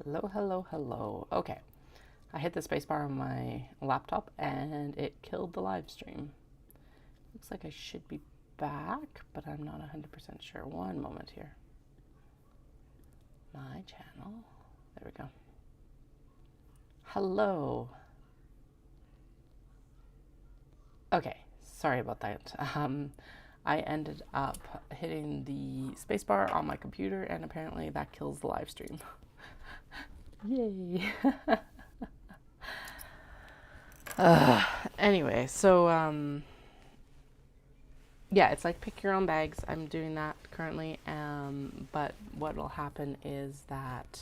Hello, hello, hello. Okay, I hit the spacebar on my laptop and it killed the live stream. Looks like I should be back, but I'm not 100% sure. One moment here. My channel. There we go. Hello. Okay, sorry about that. I ended up hitting the spacebar on my computer and apparently that kills the live stream. Yay. Anyway, so yeah, it's like pick your own bags. I'm doing that currently, but what will happen is that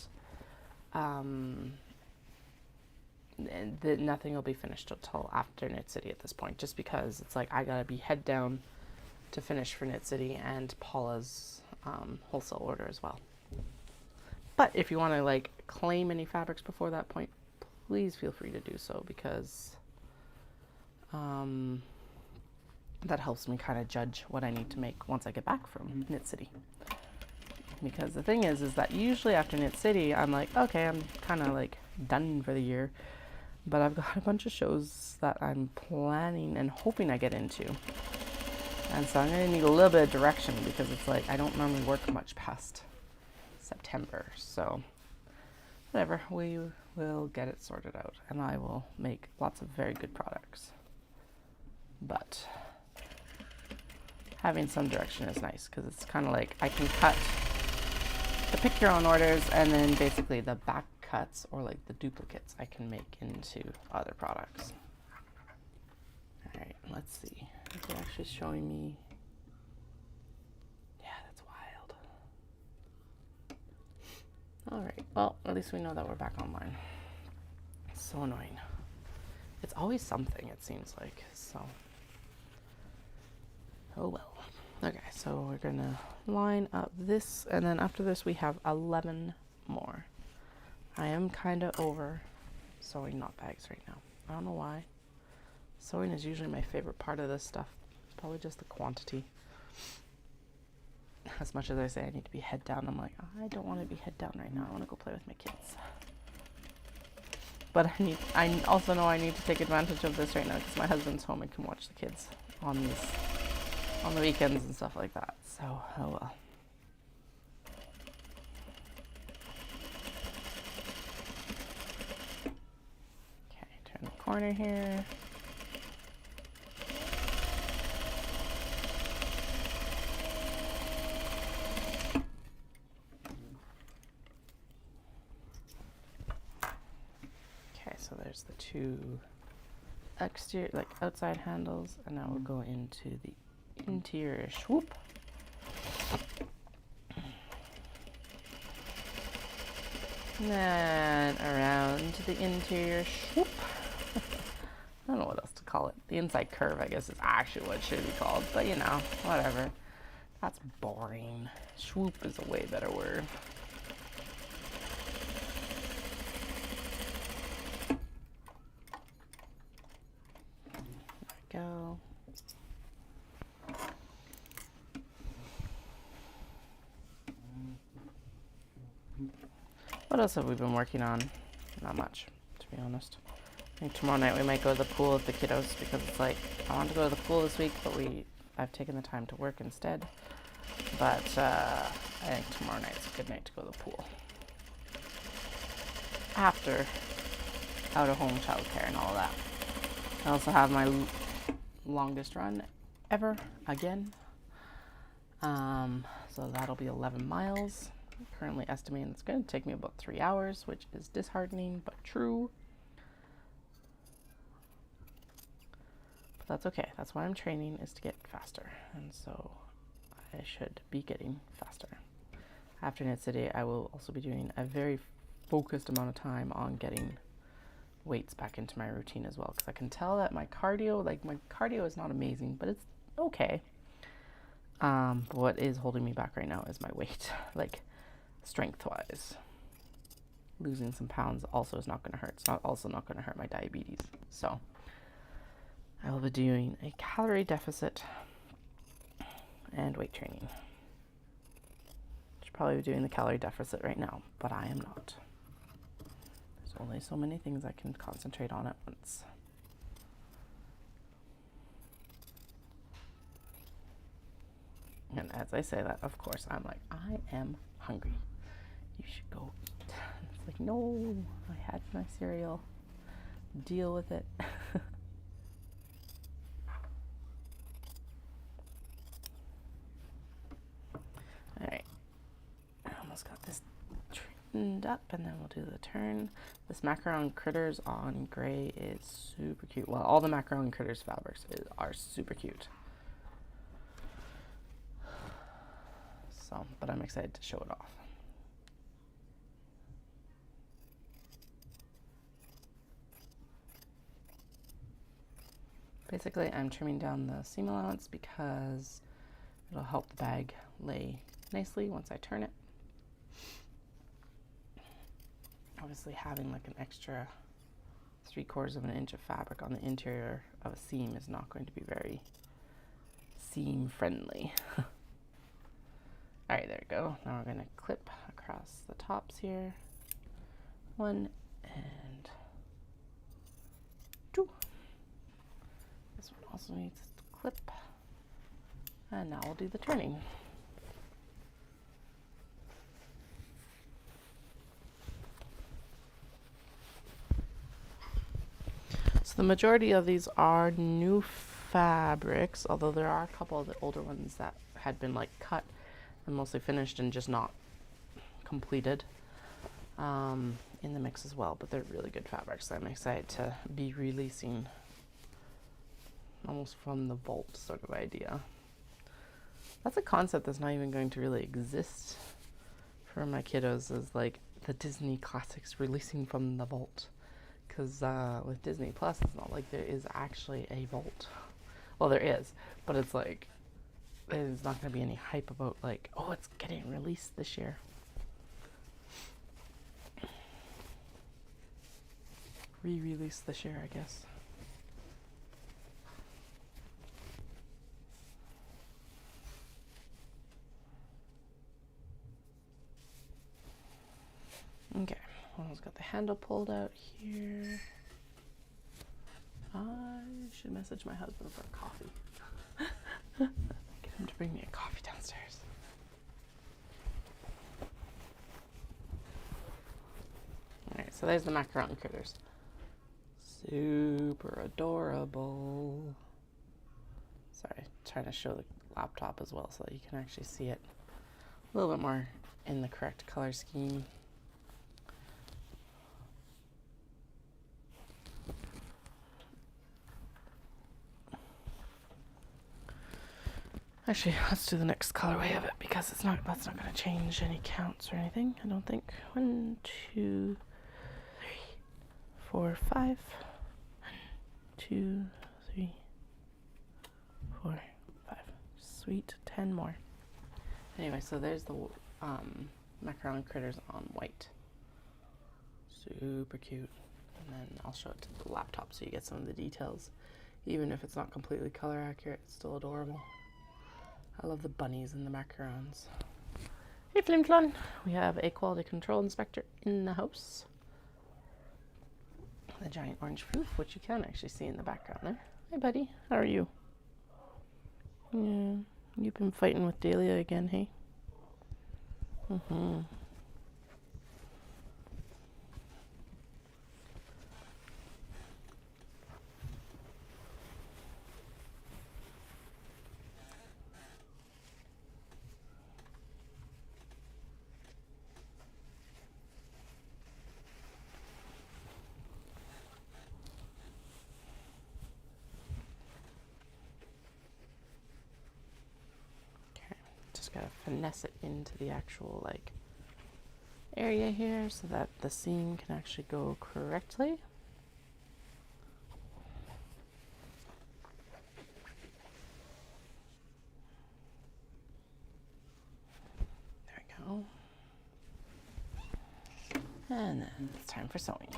nothing will be finished until after Knit City at this point, just because it's like I gotta be head down to finish for Knit City and Paula's wholesale order as well. But if you want to like claim any fabrics before that point, please feel free to do so, because that helps me kind of judge what I need to make once I get back from Knit City. Because the thing is that usually after Knit City, I'm like, okay, I'm kind of like done for the year. But I've got a bunch of shows that I'm planning and hoping I get into. And so I'm going to need a little bit of direction, because it's like I don't normally work much past September. So whatever, we will get it sorted out and I will make lots of very good products. But having some direction is nice, because it's kind of like I can cut the pick your own orders, and then basically the back cuts or like the duplicates I can make into other products. All right, let's see. Is it actually showing me? Yeah, that's wild. All right, well, at least we know that we're back online. It's so annoying. It's always something, it seems like, so. Oh well. Okay, so we're gonna line up this, and then after this we have 11 more. I am kind of over sewing knot bags right now. I don't know why. Sewing is usually my favorite part of this stuff. It's probably just the quantity. As much as I say I need to be head down, I'm like, I don't want to be head down right now. I want to go play with my kids. But I also know I need to take advantage of this right now, because my husband's home and can watch the kids on the weekends and stuff like that. So, oh well. Okay, turn the corner here. Okay, so there's the two exterior, like outside handles, and now we'll go into the interior swoop. And around the interior swoop. I don't know what else to call it. The inside curve, I guess, is actually what it should be called, but you know, whatever. That's boring. Swoop is a way better word. There we go. What else have we been working on? Not much, to be honest. I think tomorrow night we might go to the pool with the kiddos, because it's like, I want to go to the pool this week, but I've taken the time to work instead. But I think tomorrow night's a good night to go to the pool. After out-of-home childcare and all that. I also have my longest run ever again. So that'll be 11 miles. I'm currently estimating it's going to take me about 3 hours, which is disheartening but true. But that's okay. That's why I'm training, is to get faster. And so I should be getting faster. After Knit City, I will also be doing a very focused amount of time on getting weights back into my routine as well, because I can tell that my cardio is not amazing, but it's okay. But what is holding me back right now is my weight, like strength wise. Losing some pounds also is not going to hurt. It's also not going to hurt my diabetes. So I will be doing a calorie deficit and weight training. Should probably be doing the calorie deficit right now, but I am not. only so many things I can concentrate on at once. And as I say that, of course, I'm like, I am hungry. You should go eat. It's like, no, I had my cereal. Deal with it. All right, I almost got this trimmed up, and then we'll do the turn. This Macaron Critters on gray is super cute. Well, all the Macaron Critters fabrics are super cute. So, but I'm excited to show it off. Basically, I'm trimming down the seam allowance because it'll help the bag lay nicely once I turn it. Obviously, having like an extra 3/4 of an inch of fabric on the interior of a seam is not going to be very seam friendly. All right, there we go. Now we're going to clip across the tops here. 1 and 2. This one also needs to clip. And now we'll do the turning. So the majority of these are new fabrics, although there are a couple of the older ones that had been like cut and mostly finished and just not completed in the mix as well, but they're really good fabrics. So I'm excited to be releasing almost from the vault sort of idea. That's a concept that's not even going to really exist for my kiddos, is like the Disney classics releasing from the vault. Because with Disney Plus, it's not like there is actually a vault. Well, there is, but it's like, there's not going to be any hype about like, oh, it's getting released this year. Re-released this year, I guess. Okay, almost got the handle pulled out here. I should message my husband for a coffee. Get him to bring me a coffee downstairs. Alright, so there's the Macaron Critters. Super adorable. Sorry, trying to show the laptop as well so that you can actually see it a little bit more in the correct color scheme. Actually, let's do the next colorway of it because that's not going to change any counts or anything, I don't think. 1, 2, 3, 4, 5. 1, 2, 3, 4, 5. Sweet, 10 more. Anyway, so there's the Macaron Critters on white. Super cute. And then I'll show it to the laptop so you get some of the details. Even if it's not completely color accurate, it's still adorable. I love the bunnies and the macarons. Hey Flim Flon, we have a quality control inspector in the house. The giant orange fruit, which you can actually see in the background there. Hi buddy, how are you? Yeah, you've been fighting with Dahlia again, hey? Mm-hmm. Just gotta finesse it into the actual like area here so that the seam can actually go correctly. There we go. And then it's time for sewing.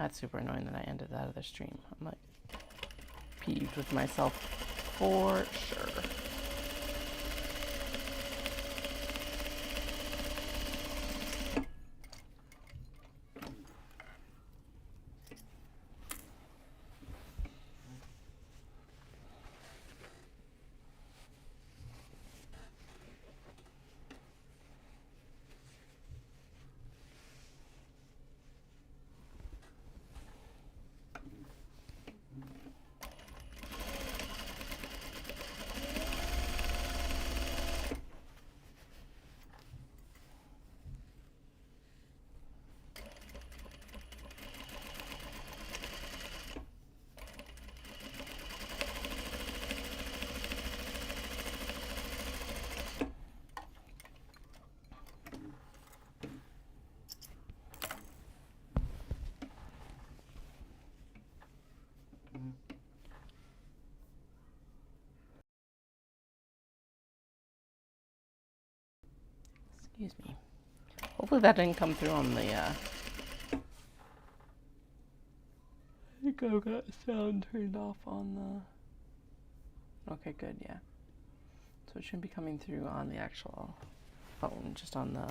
That's super annoying that I ended that other stream. I'm like peeved with myself for sure. Excuse me. Hopefully that didn't come through on the, I think I've got sound turned off on the... Okay, good, yeah. So it shouldn't be coming through on the actual phone, just on the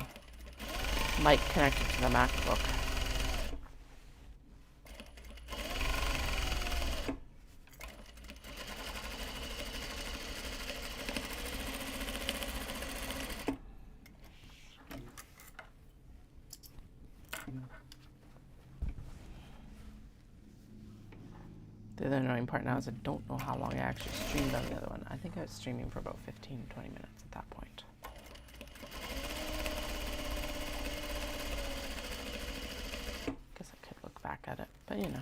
mic connected to the MacBook. The other annoying part now is I don't know how long I actually streamed on the other one. I think I was streaming for about 15, 20 minutes at that point. Guess I could look back at it, but you know.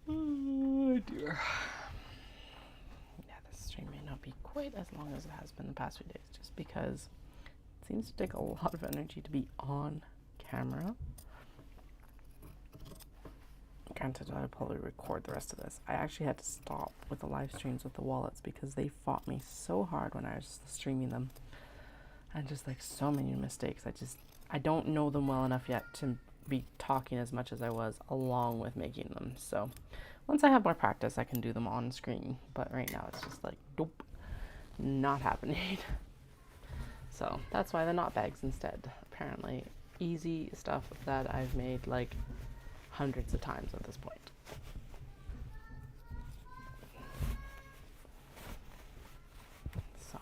Oh dear. Yeah, this stream may not be quite as long as it has been the past few days, just because it seems to take a lot of energy to be on camera. Granted, I'll probably record the rest of this. I actually had to stop with the live streams with the wallets because they fought me so hard when I was streaming them. And just like so many mistakes. I don't know them well enough yet to be talking as much as I was along with making them. So once I have more practice, I can do them on screen. But right now it's just like, nope, not happening. So that's why the knot bags instead. Apparently easy stuff that I've made like hundreds of times at this point. So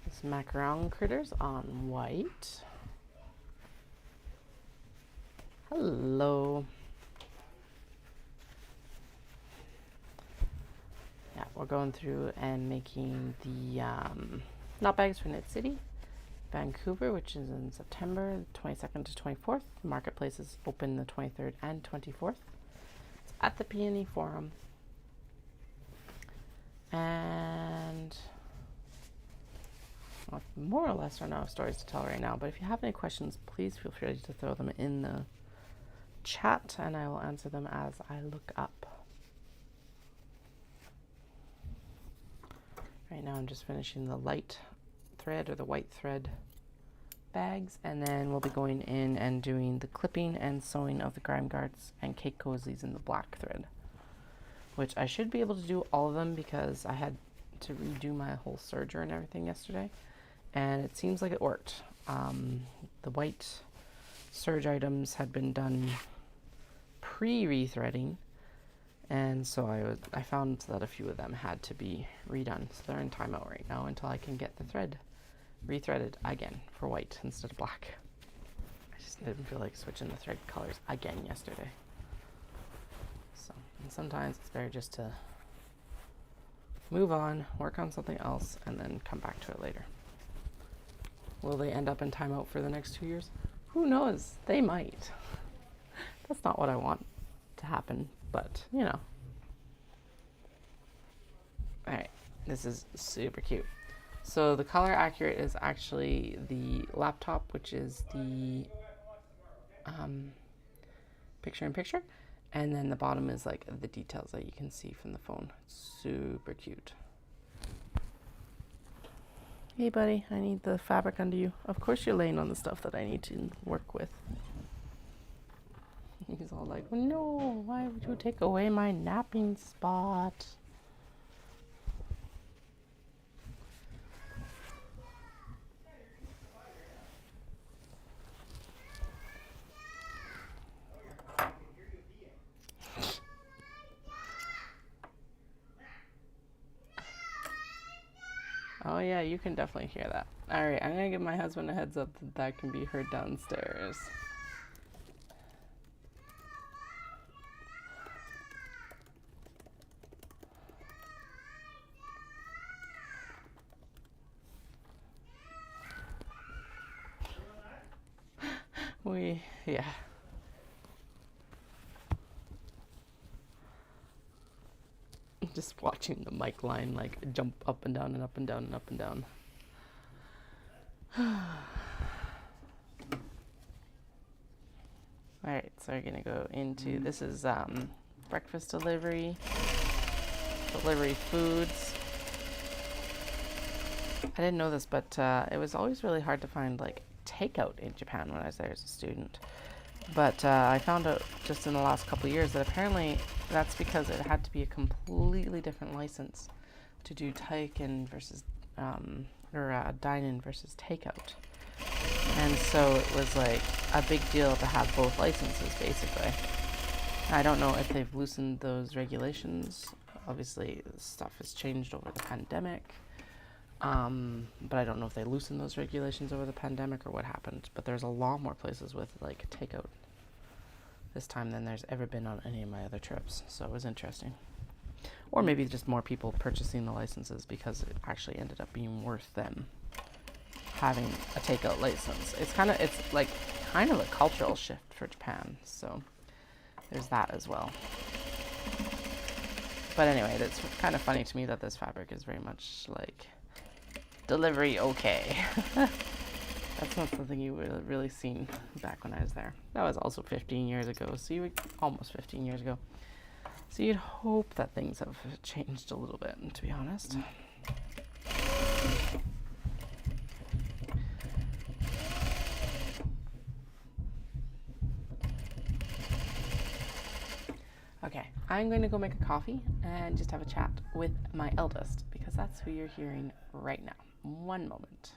this macaron critters on white. Hello. Yeah, we're going through and making the knot bags for Knit City Vancouver, which is in September 22nd to 24th. The marketplace is open the 23rd and 24th. It's at the Peony Forum. And I more or less don't know stories to tell right now, but if you have any questions, please feel free to throw them in the chat and I will answer them as I look up. Right now I'm just finishing the light thread or the white thread bags, and then we'll be going in and doing the clipping and sewing of the grime guards and cake cozies in the black thread, which I should be able to do all of them because I had to redo my whole serger and everything yesterday, and it seems like it worked. The white serge items had been done pre-rethreading, and so I found that a few of them had to be redone. So they're in timeout right now until I can get the thread rethreaded again for white instead of black. I just didn't feel like switching the thread colors again yesterday. So, and sometimes it's better just to move on, work on something else, and then come back to it later. Will they end up in timeout for the next 2 years? Who knows? They might. That's not what I want to happen, but you know. Alright, this is super cute. So the color accurate is actually the laptop, which is the picture in picture, and then the bottom is like the details that you can see from the phone. It's super cute. Hey buddy, I need the fabric under you. Of course you're laying on the stuff that I need to work with. He's all like, no, why would you take away my napping spot? Oh yeah, you can definitely hear that. Alright, I'm gonna give my husband a heads up that that can be heard downstairs. Yeah. Just watching the mic line like jump up and down and up and down and up and down. Alright, so we're gonna go into, this is breakfast delivery foods. I didn't know this, but it was always really hard to find like takeout in Japan when I was there as a student. But I found out just in the last couple of years that apparently that's because it had to be a completely different license to do takein versus dine-in versus takeout. And so it was like a big deal to have both licenses, basically. I don't know if they've loosened those regulations. Obviously, stuff has changed over the pandemic. But I don't know if they loosened those regulations over the pandemic or what happened. But there's a lot more places with like takeout this time than there's ever been on any of my other trips. So it was interesting. Or maybe just more people purchasing the licenses because it actually ended up being worth them having a takeout license. It's kind of a cultural shift for Japan. So there's that as well. But anyway, it's kind of funny to me that this fabric is very much like delivery okay. That's not something you would have really seen back when I was there. That was also 15 years ago, so almost 15 years ago. So you'd hope that things have changed a little bit, to be honest. Okay, I'm going to go make a coffee and just have a chat with my eldest because that's who you're hearing right now. One moment.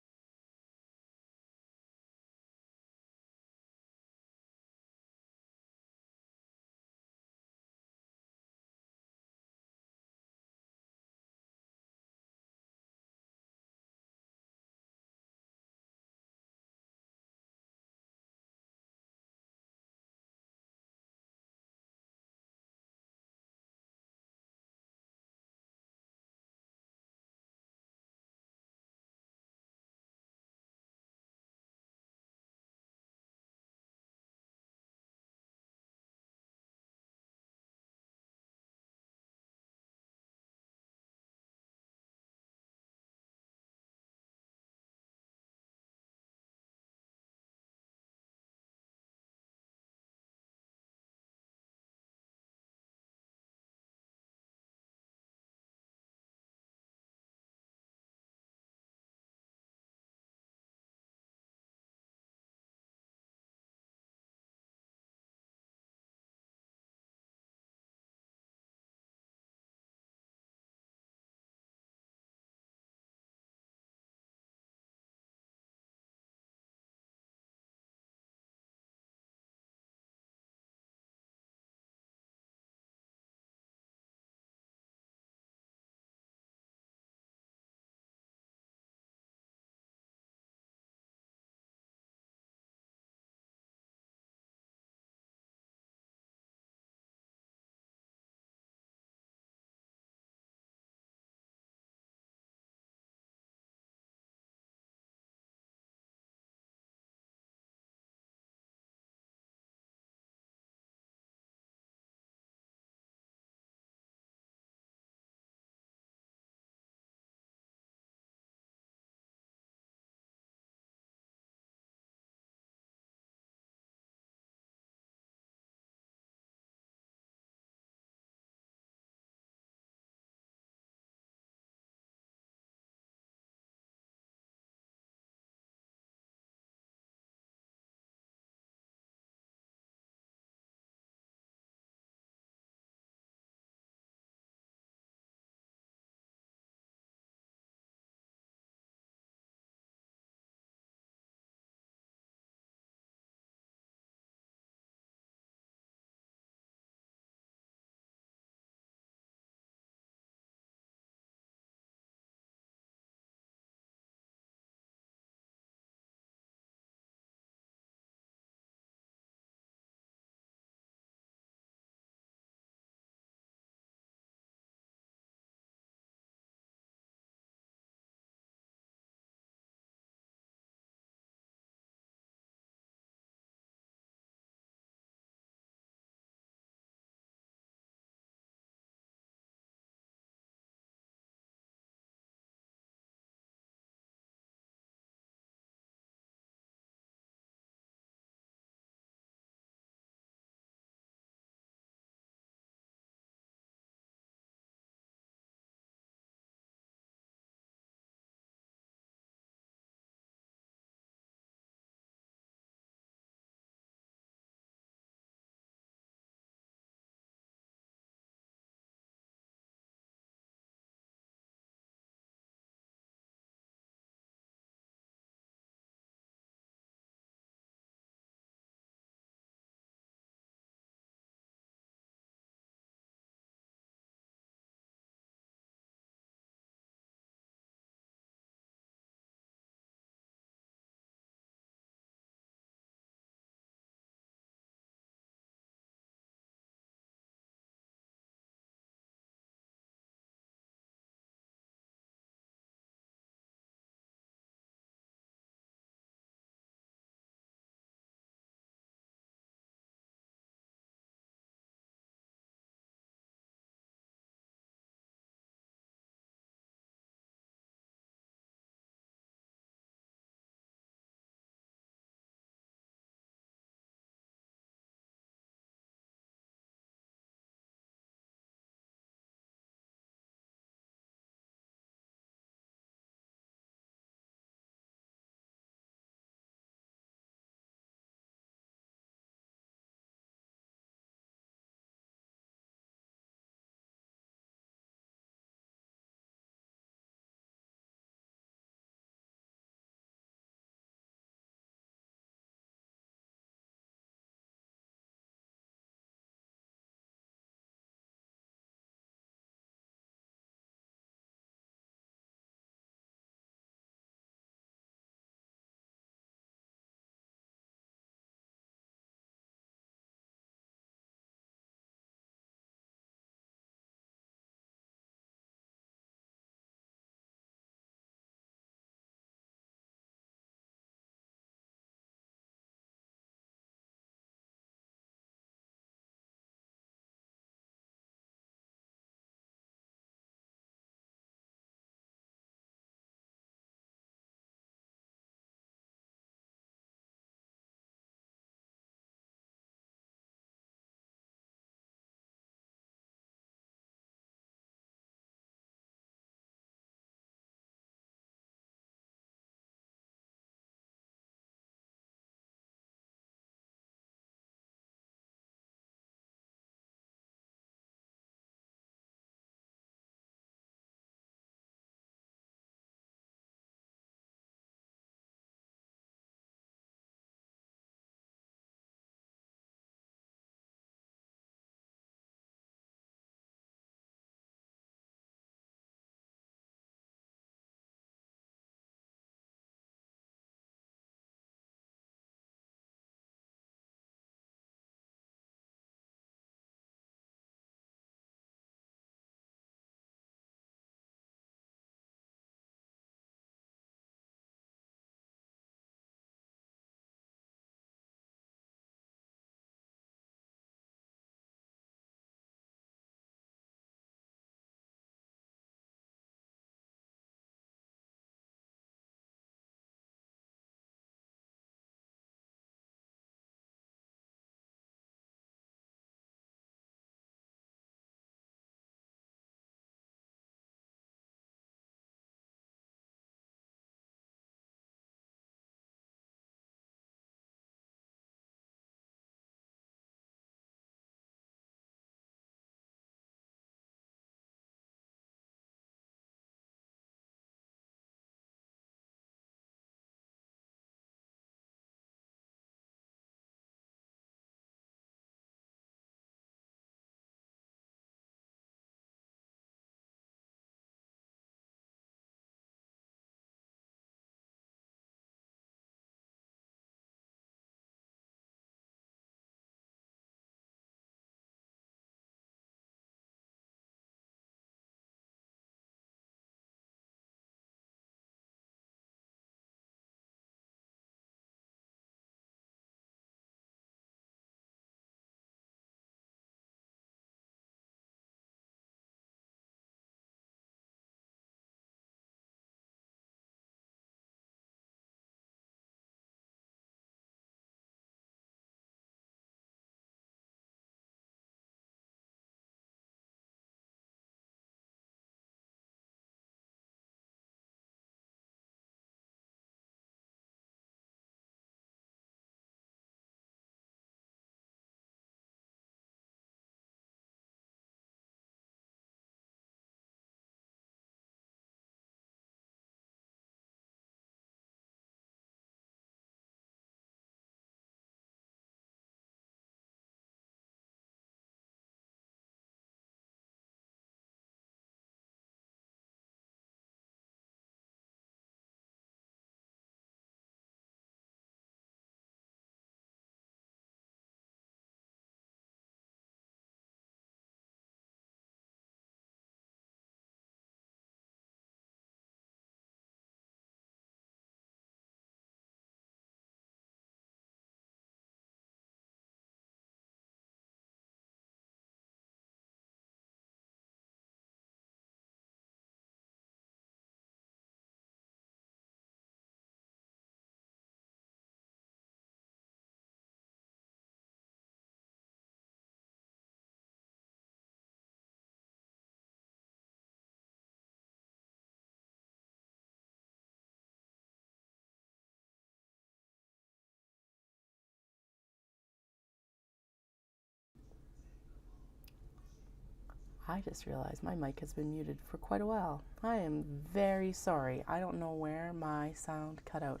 I just realized my mic has been muted for quite a while. I am very sorry. I don't know where my sound cut out.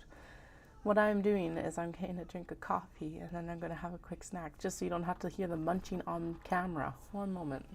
What I'm doing is I'm getting a drink of coffee and then I'm going to have a quick snack just so you don't have to hear the munching on camera. One moment.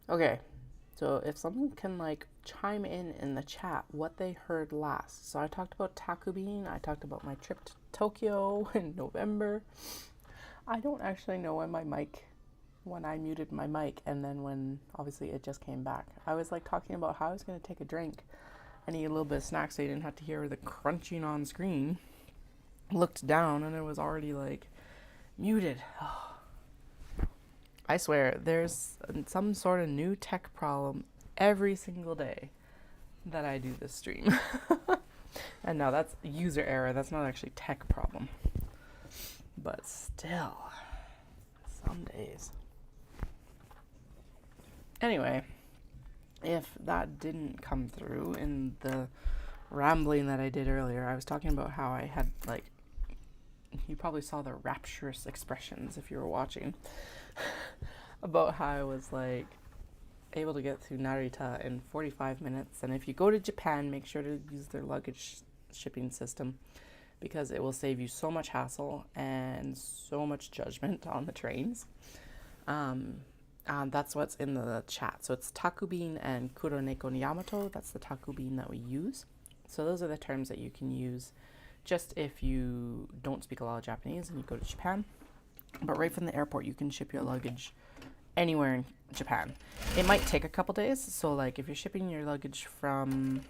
Okay, so if someone can like chime in the chat what they heard last. So I talked about taco bean, I talked about my trip to Tokyo in November. I don't actually know when I muted my mic and then when obviously it just came back. I was like talking about how I was going to take a drink and eat a little bit of snack so you didn't have to hear the crunching on screen. Looked down and it was already like muted. I swear, there's some sort of new tech problem every single day that I do this stream. And now that's user error. That's not actually tech problem. But still, some days. Anyway, if that didn't come through in the rambling that I did earlier, I was talking about how I had like, you probably saw the rapturous expressions if you were watching. About how I was like able to get through Narita in 45 minutes, and if you go to Japan, make sure to use their luggage shipping system because it will save you so much hassle and so much judgment on the trains. That's what's in the chat. So it's taku bean and kuroneko ni yamato. That's the taku bean that we use. So those are the terms that you can use just if you don't speak a lot of Japanese and you go to Japan. But right from the airport, you can ship your luggage anywhere in Japan. It might take a couple days. So like if you're shipping your luggage from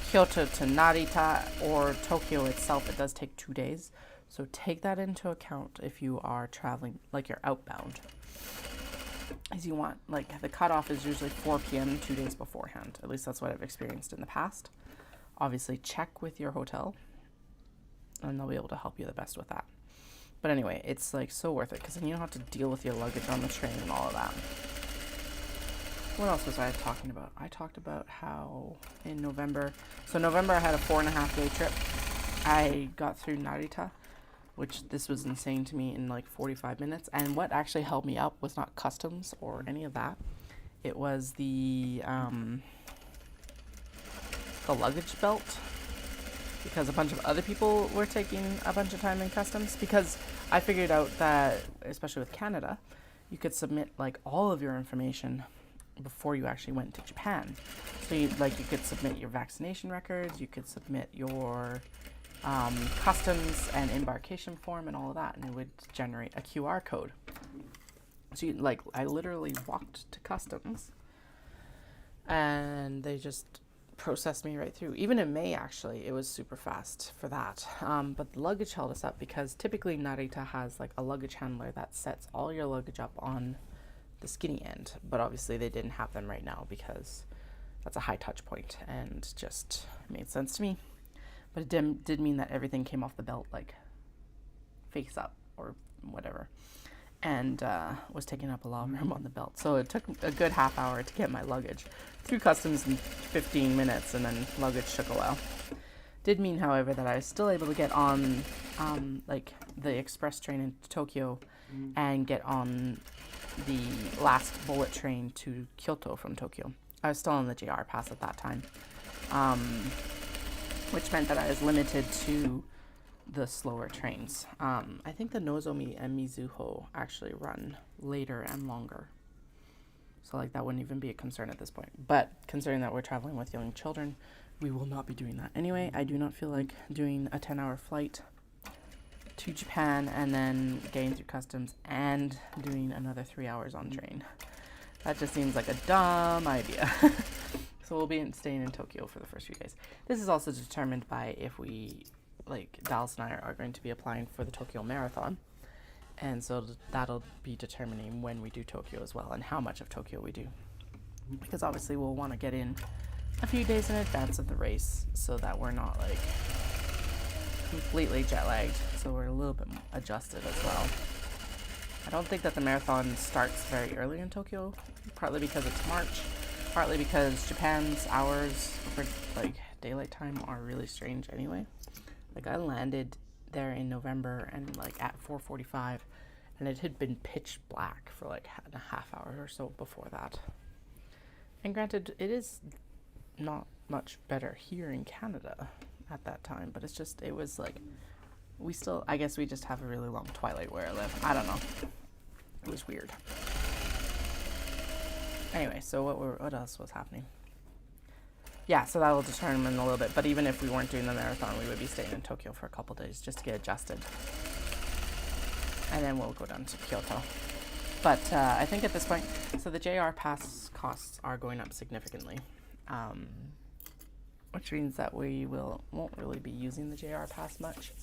Kyoto to Narita or Tokyo itself, it does take 2 days. So take that into account if you are traveling, like you're outbound. As you want, like the cutoff is usually 4 p.m. 2 days beforehand. At least that's what I've experienced in the past. Obviously check with your hotel and they'll be able to help you the best with that. But anyway, it's like so worth it because then you don't have to deal with your luggage on the train and all of that. What else was I talking about? I talked about how in November, so November I had a 4.5-day trip. I got through Narita, which this was insane to me in like 45 minutes. And what actually held me up was not customs or any of that. It was the luggage belt. Because a bunch of other people were taking a bunch of time in customs. Because I figured out that, especially with Canada, you could submit like all of your information before you actually went to Japan. So you could submit your vaccination records, you could submit your customs and embarkation form and all of that, and it would generate a QR code. So I literally walked to customs and they just processed me right through. Even in May, actually, it was super fast for that. But the luggage held us up because typically Narita has like a luggage handler that sets all your luggage up on the skinny end. But obviously they didn't have them right now because that's a high touch point and just made sense to me. But it did mean that everything came off the belt like face up or whatever. And was taking up a lot of room on the belt. So it took a good half hour to get my luggage through customs in 15 minutes, and then luggage took a while. Did mean, however, that I was still able to get on like the express train into Tokyo and get on the last bullet train to Kyoto from Tokyo. I was still on the JR pass at that time, which meant that I was limited to the slower trains. I think the Nozomi and Mizuho actually run later and longer. So like that wouldn't even be a concern at this point. But considering that we're traveling with young children, we will not be doing that. Anyway, I do not feel like doing a 10-hour flight to Japan and then getting through customs and doing another 3 hours on train. That just seems like a dumb idea. So we'll be staying in Tokyo for the first few days. This is also determined by if we, like, Dallas and I are going to be applying for the Tokyo Marathon. And so that'll be determining when we do Tokyo as well and how much of Tokyo we do. Because obviously we'll want to get in a few days in advance of the race so that we're not, like, completely jet lagged. So we're a little bit adjusted as well. I don't think that the marathon starts very early in Tokyo, partly because it's March, partly because Japan's hours for, like, daylight time are really strange anyway. Like, I landed there in November and, like, at 4:45, and it had been pitch black for, like, a half hour or so before that. And granted, it is not much better here in Canada at that time, but it's just, it was like, we still, I guess we just have a really long twilight where I live. I don't know. It was weird. Anyway, so what else was happening? Yeah, so that will determine a little bit. But even if we weren't doing the marathon, we would be staying in Tokyo for a couple days just to get adjusted. And then we'll go down to Kyoto. But I think at this point, so the JR Pass costs are going up significantly. Which means that we won't really be using the JR Pass much.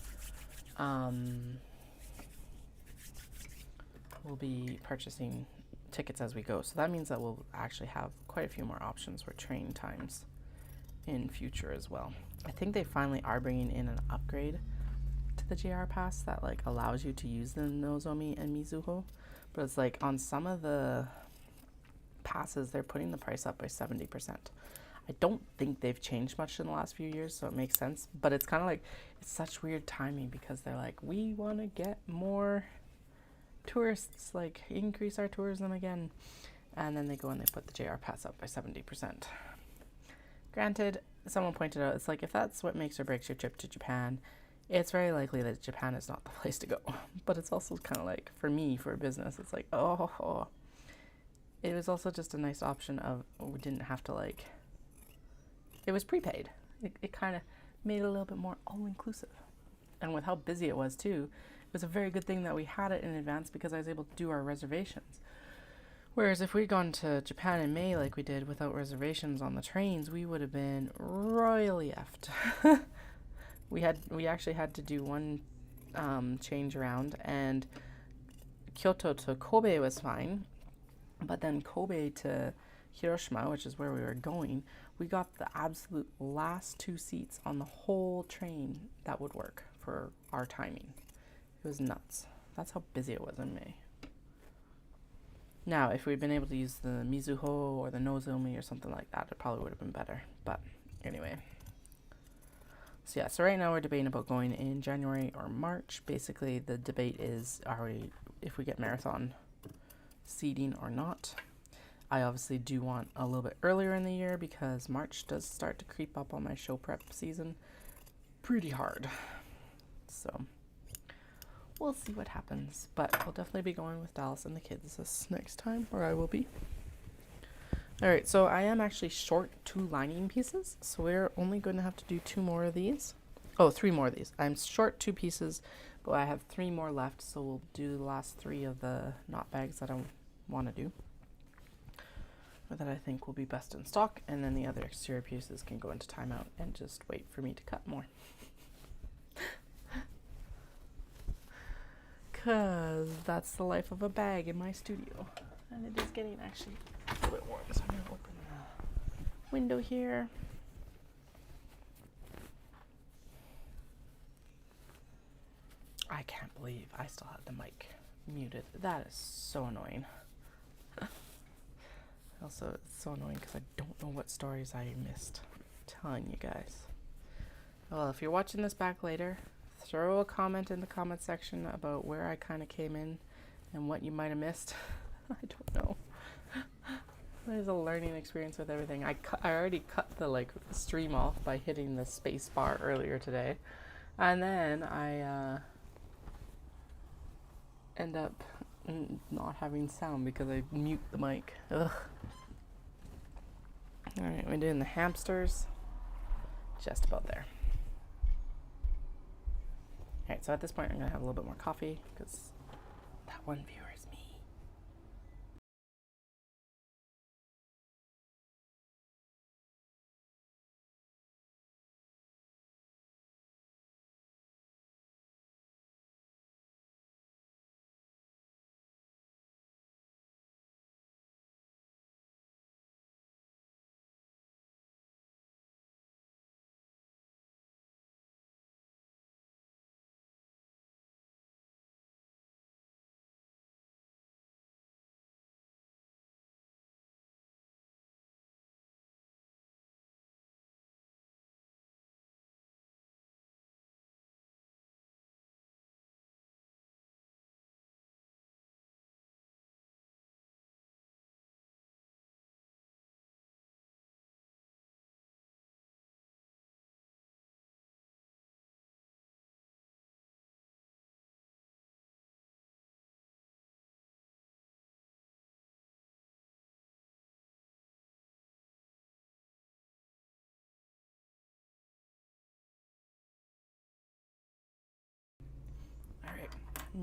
We'll be purchasing tickets as we go. So that means that we'll actually have quite a few more options for train times in future as well. I think they finally are bringing in an upgrade to the JR Pass that, like, allows you to use the Nozomi and Mizuho. But it's like on some of the passes, they're putting the price up by 70%. I don't think they've changed much in the last few years, so it makes sense. But it's kind of like, it's such weird timing because they're like, we want to get more tourists, like, increase our tourism again. And then they go and they put the JR Pass up by 70%. Granted, someone pointed out, it's like, if that's what makes or breaks your trip to Japan, it's very likely that Japan is not the place to go. But it's also kind of like, for me, for a business, it's like, oh. It was also just a nice option of, we didn't have to, like, it was prepaid. It kind of made it a little bit more all-inclusive. And with how busy it was, too, it was a very good thing that we had it in advance because I was able to do our reservations. Whereas if we'd gone to Japan in May like we did without reservations on the trains, we would have been royally effed. We actually had to do one change around, and Kyoto to Kobe was fine, but then Kobe to Hiroshima, which is where we were going, we got the absolute last 2 seats on the whole train that would work for our timing. It was nuts. That's how busy it was in May. Now, if we'd been able to use the Mizuho or the Nozomi or something like that, it probably would have been better. But anyway. So yeah, so right now we're debating about going in January or March. Basically, the debate is, if we get marathon seating or not. I obviously do want a little bit earlier in the year because March does start to creep up on my show prep season pretty hard. So we'll see what happens, but we'll definitely be going with Dallas and the kids this next time, or I will be. All right, so I am actually short 2 lining pieces, so we're only going to have to do 2 more of these. Oh, 3 more of these. I'm short 2 pieces, but I have 3 more left, so we'll do the last 3 of the knot bags that I want to do, or that I think will be best in stock, and then the other exterior pieces can go into timeout and just wait for me to cut more. Because that's the life of a bag in my studio. And it is getting actually a little bit warm, so I'm going to open the window here. I can't believe I still have the mic muted. That is so annoying. Also, it's so annoying because I don't know what stories I missed. I'm telling you guys. Well, if you're watching this back later, throw a comment in the comment section about where I kind of came in and what you might have missed. I don't know. There's a learning experience with everything. I already cut the stream off by hitting the space bar earlier today, and then I end up not having sound because I mute the mic. Ugh. All right, we're doing the hamsters. Just about there. All right, so at this point, I'm gonna have a little bit more coffee because that one viewer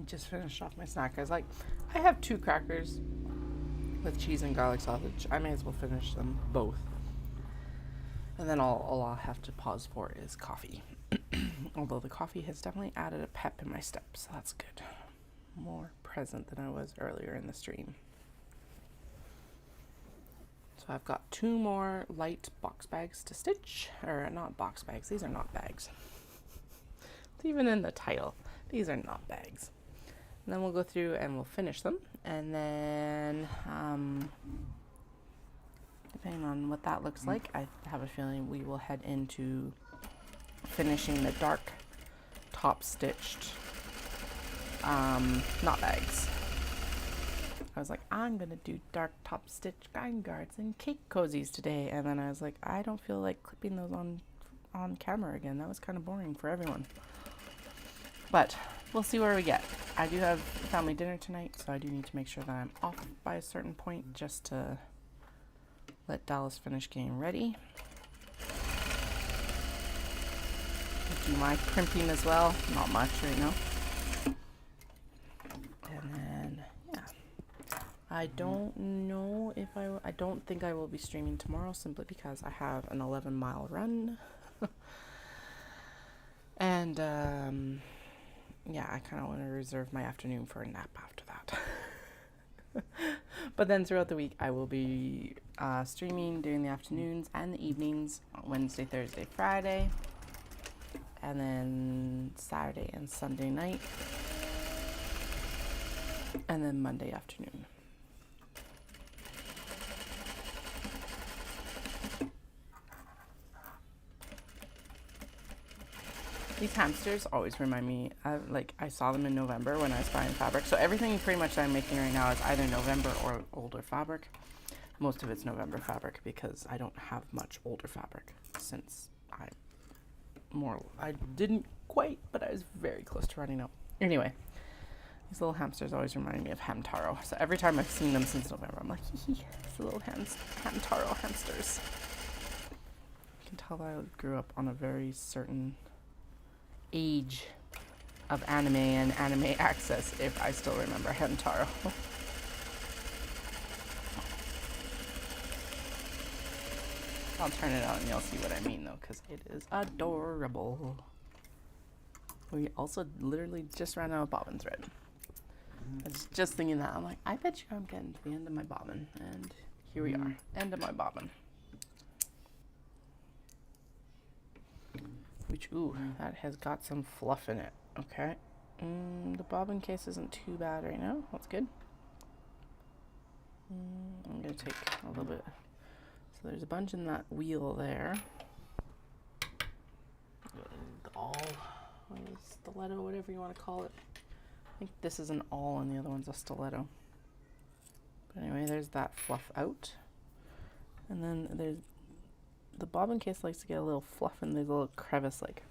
Just finished off my snack. I have 2 crackers with cheese and garlic sausage. I may as well finish them both. And then all I'll have to pause for is coffee. Although the coffee has definitely added a pep in my step, so that's good. More present than I was earlier in the stream. So I've got 2 more light box bags to stitch. Or not box bags, these are not bags. It's even in the title. These are not bags. And then we'll go through and we'll finish them. And then, depending on what that looks like, I have a feeling we will head into finishing the dark top stitched knot bags. I was like, I'm gonna do dark top stitch grind guards and cake cozies today, and then I was like, I don't feel like clipping those on camera again. That was kind of boring for everyone. But we'll see where we get. I do have family dinner tonight, so I do need to make sure that I'm off by a certain point just to let Dallas finish getting ready. Do my crimping as well. Not much right now. And then, yeah. I don't know if I don't think I will be streaming tomorrow simply because I have an 11-mile run. And, yeah, I kind of want to reserve my afternoon for a nap after that. But then throughout the week, I will be streaming during the afternoons and the evenings, Wednesday, Thursday, Friday, and then Saturday and Sunday night, and then Monday afternoon. These hamsters always remind me, I saw them in November when I was buying fabric. So everything pretty much that I'm making right now is either November or older fabric. Most of it's November fabric because I don't have much older fabric since I didn't quite, but I was very close to running out. Anyway, these little hamsters always remind me of Hamtaro. So every time I've seen them since November, I'm like, hee hee, it's the little Hamtaro hamsters. You can tell that I grew up on a very certain age of anime and anime access if I still remember Hamtaro. I'll turn it on and you'll see what I mean though, because it is adorable. We also literally just ran out of bobbin thread. I was just thinking that. I'm like, I bet you I'm getting to the end of my bobbin. And here we are, end of my bobbin. Which, ooh, that has got some fluff in it. Okay. The bobbin case isn't too bad right now. That's good. I'm going to take a little bit. So there's a bunch in that wheel there. Stiletto, whatever you want to call it. I think this is an awl and the other one's a stiletto. But anyway, there's that fluff out. And then there's the bobbin case likes to get a little fluff and there's a little crevice like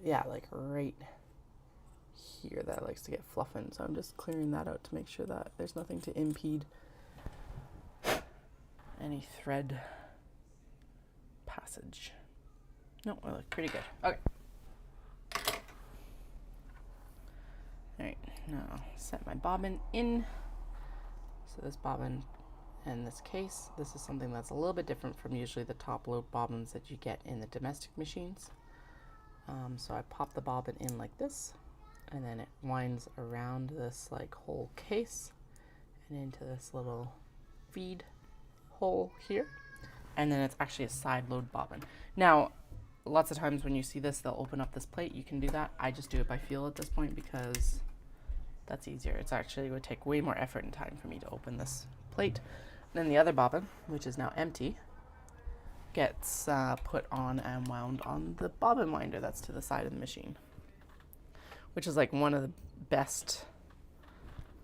yeah, like right here that likes to get fluff in. So I'm just clearing that out to make sure that there's nothing to impede any thread passage. No, I look pretty good. Okay. Alright, now set my bobbin in. So this bobbin and this case, this is something that's a little bit different from usually the top load bobbins that you get in the domestic machines. So I pop the bobbin in like this, and then it winds around this like whole case and into this little feed hole here, and then it's actually a side load bobbin. Now, lots of times when you see this, they'll open up this plate. You can do that. I just do it by feel at this point because that's easier. It's actually would take way more effort and time for me to open this plate. Then the other bobbin, which is now empty, gets put on and wound on the bobbin winder that's to the side of the machine, which is like one of the best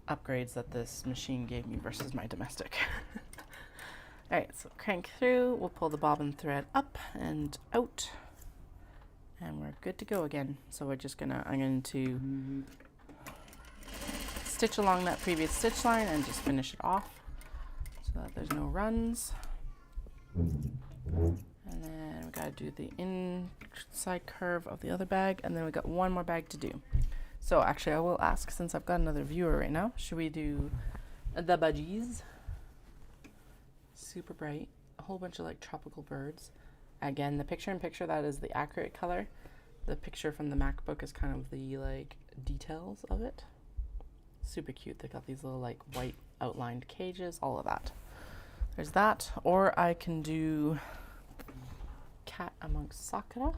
upgrades that this machine gave me versus my domestic. Alright, so crank through, we'll pull the bobbin thread up and out, and we're good to go again. So we're just I'm going to stitch along that previous stitch line and just finish it off so that there's no runs. And then we gotta do the inside curve of the other bag, and then we got one more bag to do. So actually I will ask, since I've got another viewer right now, should we do the budgies? Super bright, a whole bunch of like tropical birds. Again, the picture in picture, that is the accurate color. The picture from the MacBook is kind of the like details of it. Super cute. They got these little like white outlined cages, all of that. There's that. Or I can do Cat Amongst Sakura.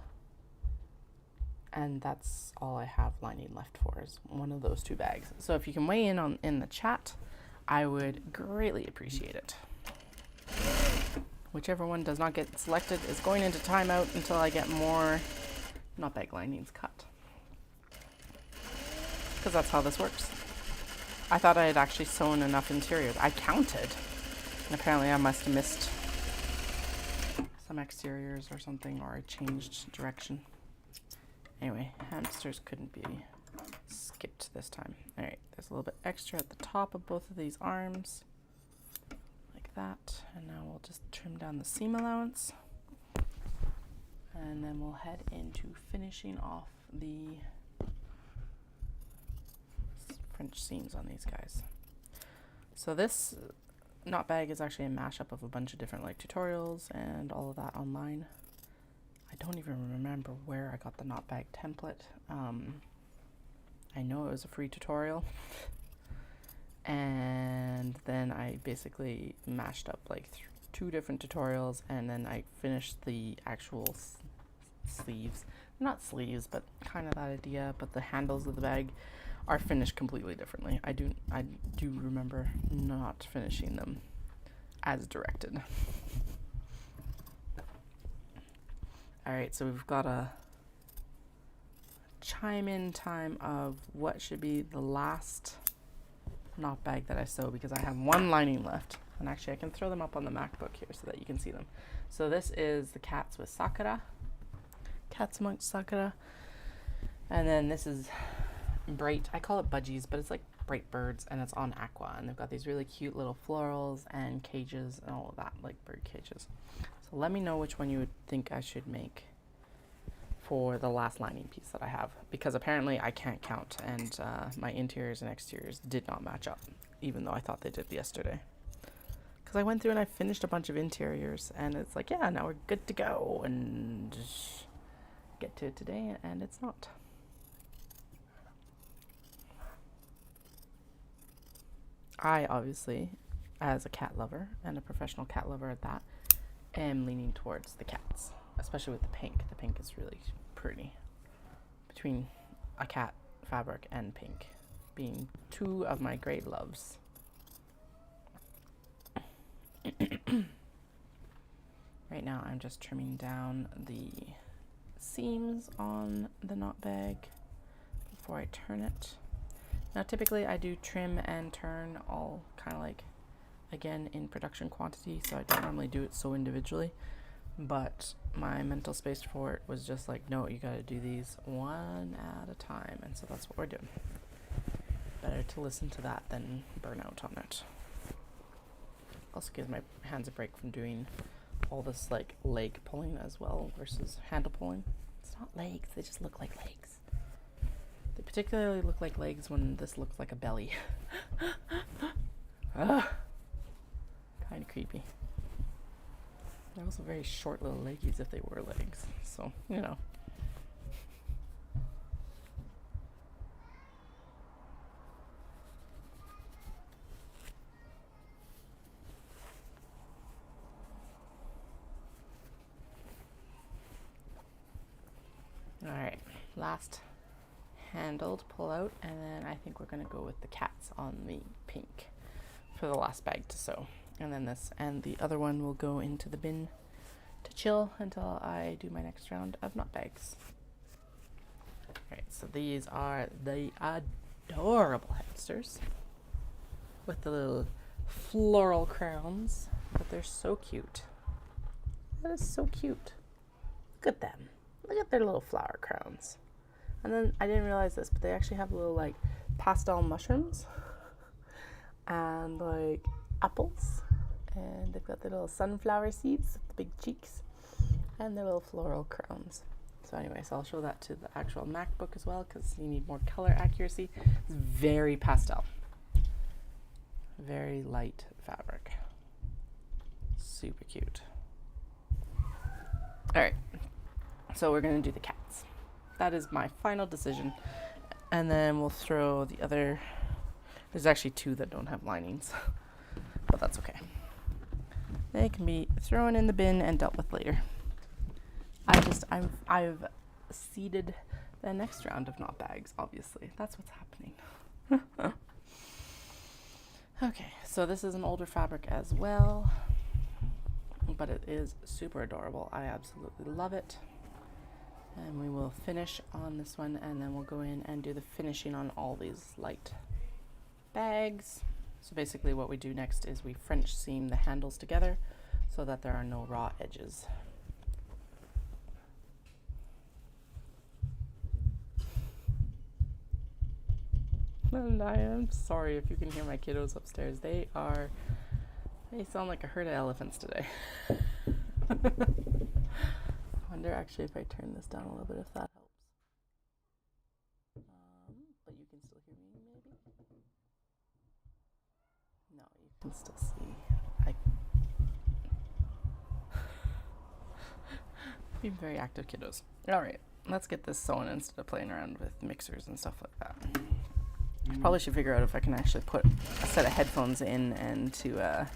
And that's all I have lining left for, is one of those two bags. So if you can weigh in in the chat, I would greatly appreciate it. Whichever one does not get selected is going into timeout until I get more not bag linings cut. Because that's how this works. I thought I had actually sewn enough interiors. I counted. And apparently I must have missed some exteriors or something, or I changed direction. Anyway, hamsters couldn't be skipped this time. Alright, there's a little bit extra at the top of both of these arms. Like that. And now we'll just trim down the seam allowance. And then we'll head into finishing off the French seams on these guys. So this knot bag is actually a mashup of a bunch of different like tutorials and all of that online. I don't even remember where I got the knot bag template. I know it was a free tutorial. And then I basically mashed up like 2 different tutorials, and then I finished the actual sleeves. Not sleeves, but kind of that idea, but the handles of the bag are finished completely differently. I do remember not finishing them as directed. Alright, so we've got a chime in time of what should be the last knot bag that I sew, because I have one lining left. And actually I can throw them up on the MacBook here so that you can see them. So this is the Cats with Sakura. Cats Amongst Sakura. And then this is bright, I call it budgies, but it's like bright birds, and it's on aqua, and they've got these really cute little florals and cages and all of that, like bird cages. So let me know which one you would think I should make for the last lining piece that I have, because apparently I can't count, and my interiors and exteriors did not match up, even though I thought they did yesterday. Because I went through and I finished a bunch of interiors, and it's like, yeah, now we're good to go, and get to it today, and it's not. I obviously, as a cat lover, and a professional cat lover at that, am leaning towards the cats, especially with the pink. The pink is really pretty. Between a cat fabric and pink being 2 of my great loves. Right now I'm just trimming down the seams on the knot bag before I turn it. Now typically I do trim and turn all kind of like, again, in production quantity, so I don't normally do it so individually, but my mental space for it was just like, no, you gotta do these one at a time, and so that's what we're doing. Better to listen to that than burn out on it. Also gives my hands a break from doing all this like leg pulling as well versus handle pulling. It's not legs, they just look like legs. They particularly look like legs when this looks like a belly. Kind of creepy. They're also very short little leggies if they were legs, so you know. Alright, last handled pull out, and then I think we're going to go with the cats on the pink for the last bag to sew. And then this and the other one will go into the bin to chill until I do my next round of knot bags. Alright, so these are the adorable hamsters with the little floral crowns, but they're so cute. That is so cute. Look at them. Look at their little flower crowns. And then I didn't realize this, but they actually have little like pastel mushrooms and like apples, and they've got the little sunflower seeds with the big cheeks, and the little floral crowns. So anyways, I'll show that to the actual MacBook as well because you need more color accuracy. It's very pastel. Very light fabric. Super cute. All right, so we're gonna do the cats. That is my final decision. And then we'll throw the other, there's actually two that don't have linings, but that's okay. They can be thrown in the bin and dealt with later. I've seeded the next round of knot bags, obviously. That's what's happening. Okay, so this is an older fabric as well, but it is super adorable. I absolutely love it. And we will finish on this one, and then we'll go in and do the finishing on all these light bags. So basically what we do next is we French seam the handles together so that there are no raw edges. And I am sorry if you can hear my kiddos upstairs. They sound like a herd of elephants today. I wonder actually if I turn this down a little bit, if that helps. But you can still hear me, maybe? No, you can still see. Being very active kiddos. All right, let's get this sewn instead of playing around with mixers and stuff like that. I probably should figure out if I can actually put a set of headphones in and to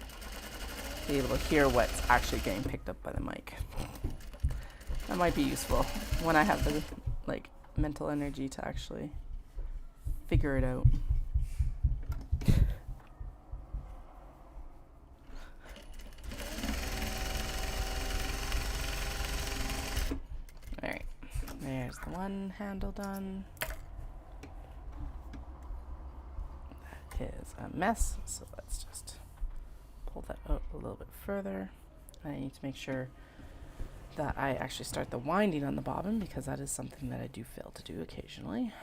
be able to hear what's actually getting picked up by the mic. That might be useful when I have the mental energy to actually figure it out. Alright, there's the one handle done. That is a mess, so let's just pull that out a little bit further. I need to make sure that I actually start the winding on the bobbin, because that is something that I do fail to do occasionally.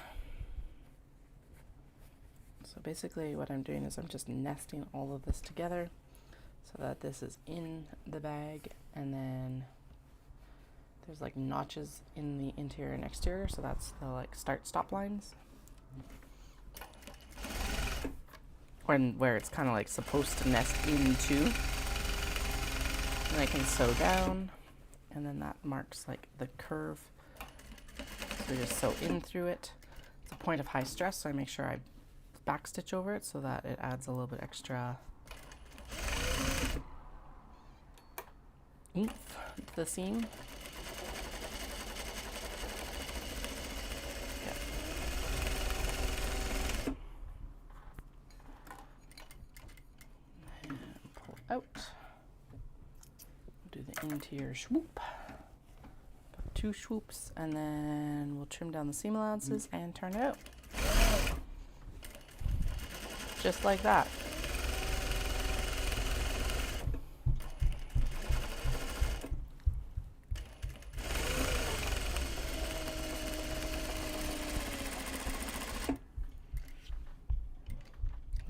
So basically what I'm doing is I'm just nesting all of this together so that this is in the bag, and then there's notches in the interior and exterior, so that's the start stop lines. Where it's kind of supposed to nest into, and I can sew down, and then that marks the curve. So we just sew in through it. It's a point of high stress, so I make sure I backstitch over it so that it adds a little bit extra oomph to the seam. Out. We'll do the interior swoop. About 2 swoops, and then we'll trim down the seam allowances and turn it out. Just like that.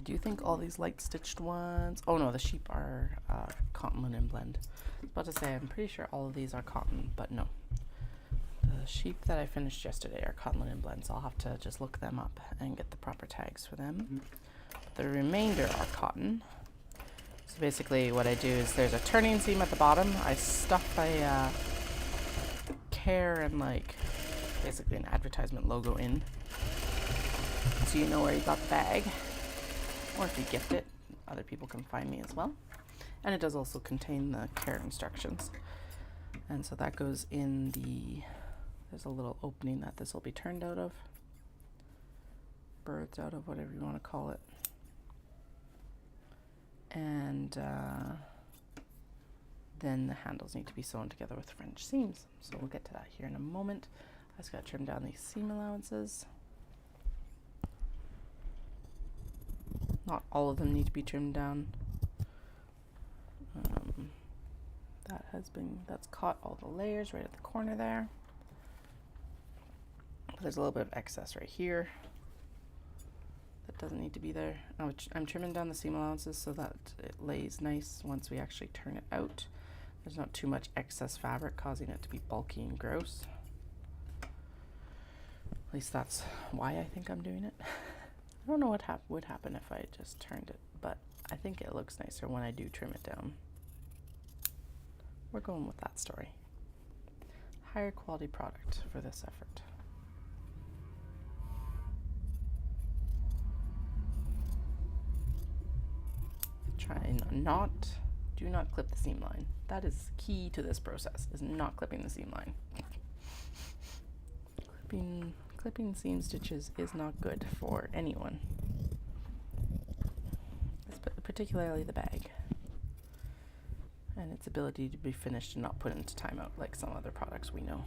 Do you think all these light stitched ones, oh no, the sheep are cotton linen blend. I was about to say, I'm pretty sure all of these are cotton, but no. The sheep that I finished yesterday are cotton linen blends, so I'll have to just look them up and get the proper tags for them. The remainder are cotton. So basically what I do is there's a turning seam at the bottom. I stuff a care and basically an advertisement logo in, so you know where you got the bag. Or if you gift it, other people can find me as well. And it does also contain the care instructions. And so that goes in there's a little opening that this will be turned out of. Birds out of, whatever you want to call it. And then the handles need to be sewn together with French seams. So we'll get to that here in a moment. I just got to trim down these seam allowances. Not all of them need to be trimmed down. That's caught all the layers right at the corner there. But there's a little bit of excess right here that doesn't need to be there. I'm trimming down the seam allowances so that it lays nice once we actually turn it out. There's not too much excess fabric causing it to be bulky and gross. At least that's why I think I'm doing it. I don't know what would happen if I just turned it, but I think it looks nicer when I do trim it down. We're going with that story. Higher quality product for this effort. Do not clip the seam line. That is key to this process, is not clipping the seam line. Clipping seam stitches is not good for anyone, particularly the bag and its ability to be finished and not put into timeout like some other products we know.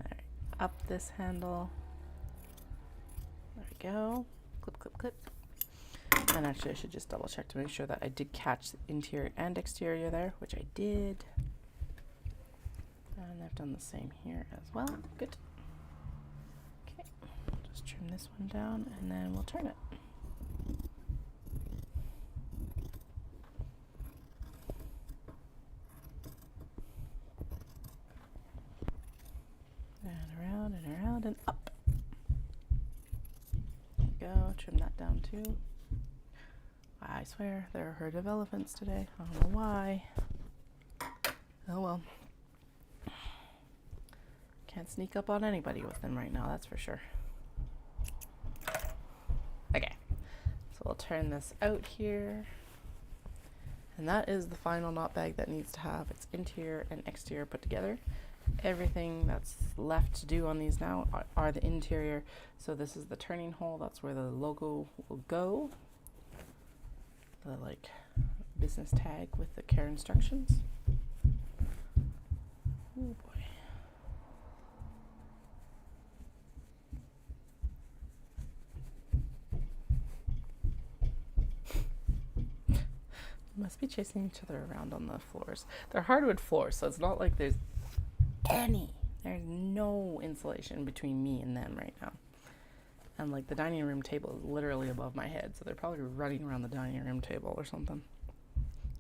Alright, up this handle. There we go. Clip, clip, clip. And actually I should just double check to make sure that I did catch the interior and exterior there, which I did. And I've done the same here as well. Good. Okay, just trim this one down and then we'll turn it. And around and up. There we go, trim that down too. I swear there are a herd of elephants today. I don't know why. Oh well. Can't sneak up on anybody with them right now, that's for sure. Okay, so we'll turn this out here. And that is the final knot bag that needs to have its interior and exterior put together. Everything that's left to do on these now are the interior. So this is the turning hole, that's where the logo will go. The like business tag with the care instructions. Oh boy. Must be chasing each other around on the floors. They're hardwood floors, so it's not like there's no insulation between me and them right now. And like the dining room table is literally above my head, so they're probably running around the dining room table or something.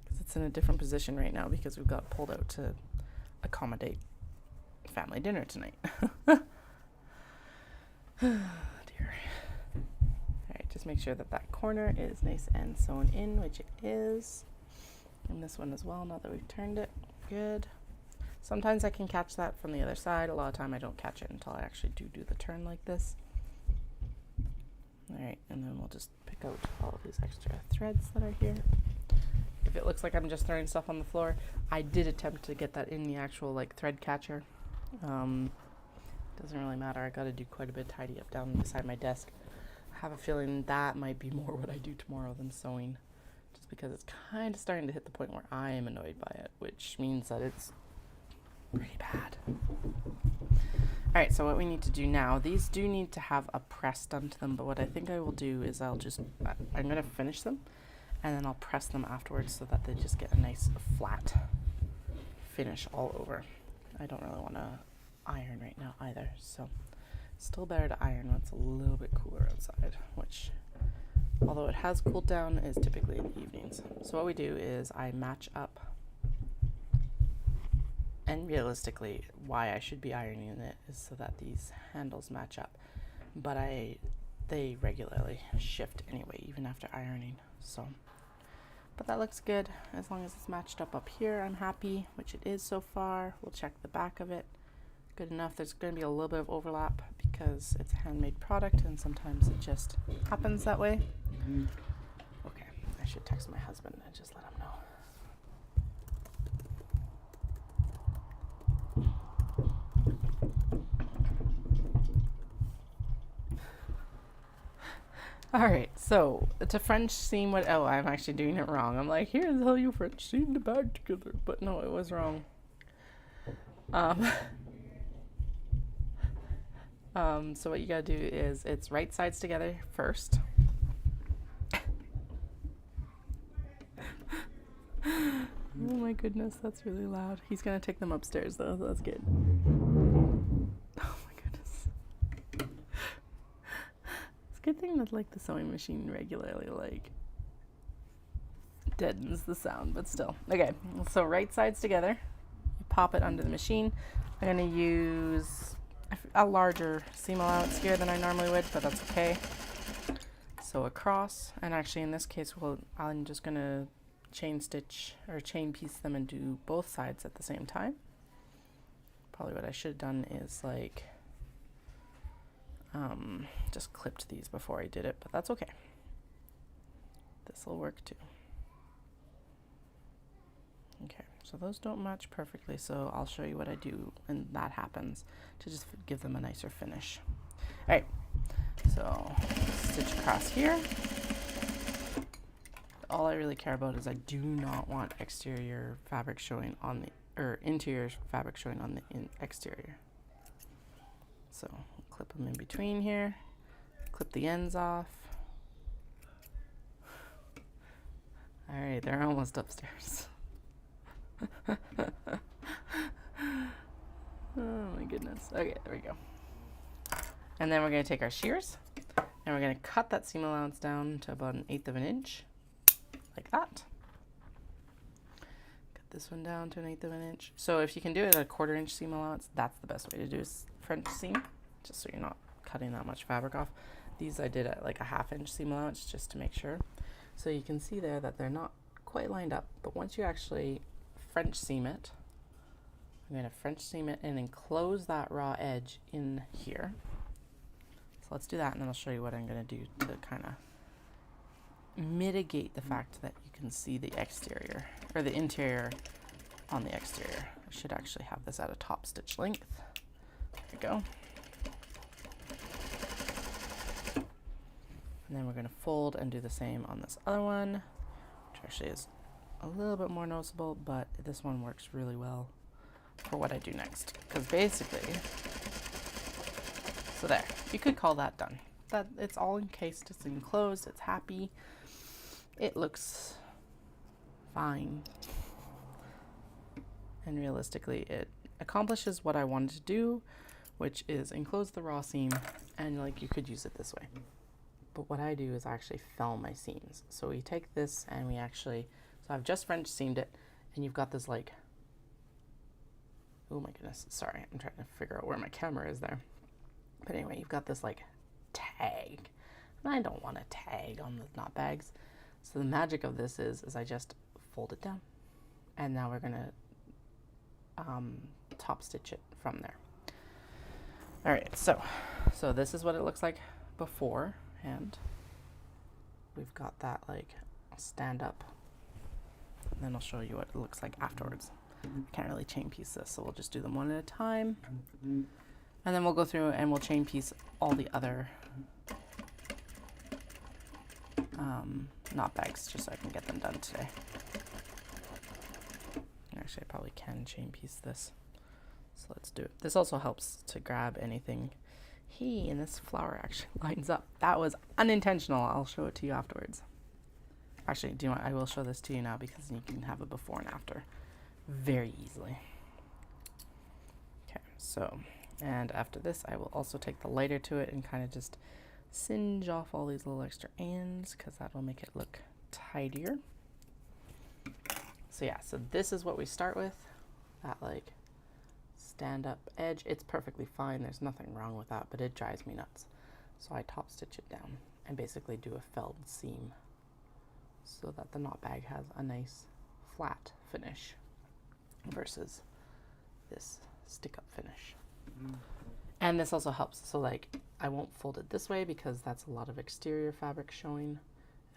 Because it's in a different position right now because we've got pulled out to accommodate family dinner tonight. Dear. Alright, just make sure that that corner is nice and sewn in, which it is. And this one as well, now that we've turned it. Good. Sometimes I can catch that from the other side. A lot of time I don't catch it until I actually do the turn like this. Alright, and then we'll just pick out all of these extra threads that are here. If it looks like I'm just throwing stuff on the floor, I did attempt to get that in the actual like thread catcher. Doesn't really matter. I gotta do quite a bit of tidy up down beside my desk. I have a feeling that might be more what I do tomorrow than sewing, just because it's kind of starting to hit the point where I am annoyed by it, which means that it's pretty bad. Alright, so what we need to do now, these do need to have a press done to them, but what I think I will do is I'm going to finish them and then I'll press them afterwards so that they just get a nice flat finish all over. I don't really want to iron right now either, so still better to iron when it's a little bit cooler outside, which, although it has cooled down, is typically in the evenings. So what we do is I match up. And realistically, why I should be ironing it is so that these handles match up. But they regularly shift anyway, even after ironing. So, but that looks good. As long as it's matched up here, I'm happy, which it is so far. We'll check the back of it. Good enough. There's going to be a little bit of overlap because it's a handmade product and sometimes it just happens that way. Okay, I should text my husband and just let him know. Alright, so to French seam what? Oh, I'm actually doing it wrong. I'm like, here's how you French seam the bag together. But no, it was wrong. So what you gotta do is it's right sides together first. Oh my goodness, that's really loud. He's gonna take them upstairs though, so that's good. Good thing that like the sewing machine regularly like deadens the sound, but still. Okay, so right sides together. You pop it under the machine. I'm going to use a larger seam allowance here than I normally would, but that's okay. So across, and actually in this case, I'm just going to chain stitch or chain piece them and do both sides at the same time. Probably what I should have done is like just clipped these before I did it, but that's okay. This will work too. Okay, so those don't match perfectly, so I'll show you what I do when that happens to just give them a nicer finish. All right, so stitch across here. All I really care about is I do not want exterior fabric showing on the, or interior fabric showing on the exterior. So clip them in between here, clip the ends off. All right, they're almost upstairs. Oh my goodness. Okay, there we go. And then we're going to take our shears and we're going to cut that seam allowance down to about 1/8 of an inch, like that. Cut this one down to 1/8 of an inch. So if you can do it at a 1/4 inch seam allowance, that's the best way to do is French seam, just so you're not cutting that much fabric off. These I did at like a 1/2 inch seam allowance just to make sure. So you can see there that they're not quite lined up, but once you actually French seam it, I'm going to French seam it and enclose that raw edge in here. So let's do that, and then I'll show you what I'm going to do to kind of mitigate the fact that you can see the exterior, or the interior on the exterior. I should actually have this at a top stitch length. There we go. And then we're going to fold and do the same on this other one, which actually is a little bit more noticeable, but this one works really well for what I do next. Because basically, so there, you could call that done. That it's all encased, it's enclosed, it's happy. It looks fine. And realistically, it accomplishes what I wanted to do, which is enclose the raw seam, and like you could use it this way. But what I do is I actually fell my seams. So we take this and we actually, so I've just French seamed it, and you've got this like, oh my goodness, sorry, I'm trying to figure out where my camera is there. But anyway, you've got this like tag, and I don't want a tag on the knot bags. So the magic of this is I just fold it down, and now we're gonna top stitch it from there. All right, so this is what it looks like before. And we've got that like stand up, and then I'll show you what it looks like afterwards. I can't really chain piece this, so we'll just do them one at a time, and then we'll go through and we'll chain piece all the other knot bags just so I can get them done today. Actually, I probably can chain piece this, so let's do it. This also helps to grab anything. And this flower actually lines up. That was unintentional. I'll show it to you afterwards. Actually, do you know what? I will show this to you now because you can have a before and after very easily. Okay, so, and after this, I will also take the lighter to it and kind of just singe off all these little extra ends because that will make it look tidier. So yeah, so this is what we start with. That like stand up edge. It's perfectly fine, there's nothing wrong with that, but it drives me nuts. So I top stitch it down and basically do a felled seam so that the knot bag has a nice flat finish versus this stick up finish. And this also helps, so like I won't fold it this way because that's a lot of exterior fabric showing,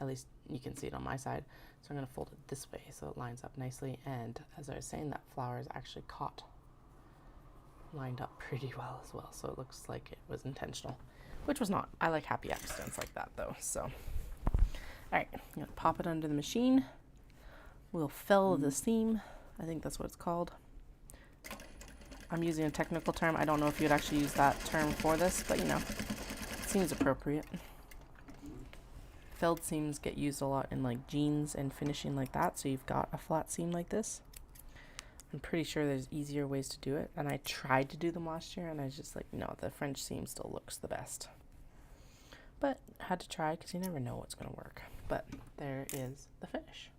at least you can see it on my side. So I'm going to fold it this way so it lines up nicely, and as I was saying, that flower is actually caught lined up pretty well as well, so it looks like it was intentional, which was not. I like happy accidents like that though. So all right, I'm gonna pop it under the machine. We'll fell the seam, I think that's what it's called. I'm using a technical term. I don't know if you'd actually use that term for this, but you know, it seems appropriate. Felled seams get used a lot in like jeans and finishing like that, so you've got a flat seam like this. I'm pretty sure there's easier ways to do it, and I tried to do them last year, and I was just like, no, the French seam still looks the best. But had to try because you never know what's going to work. But there is the finish.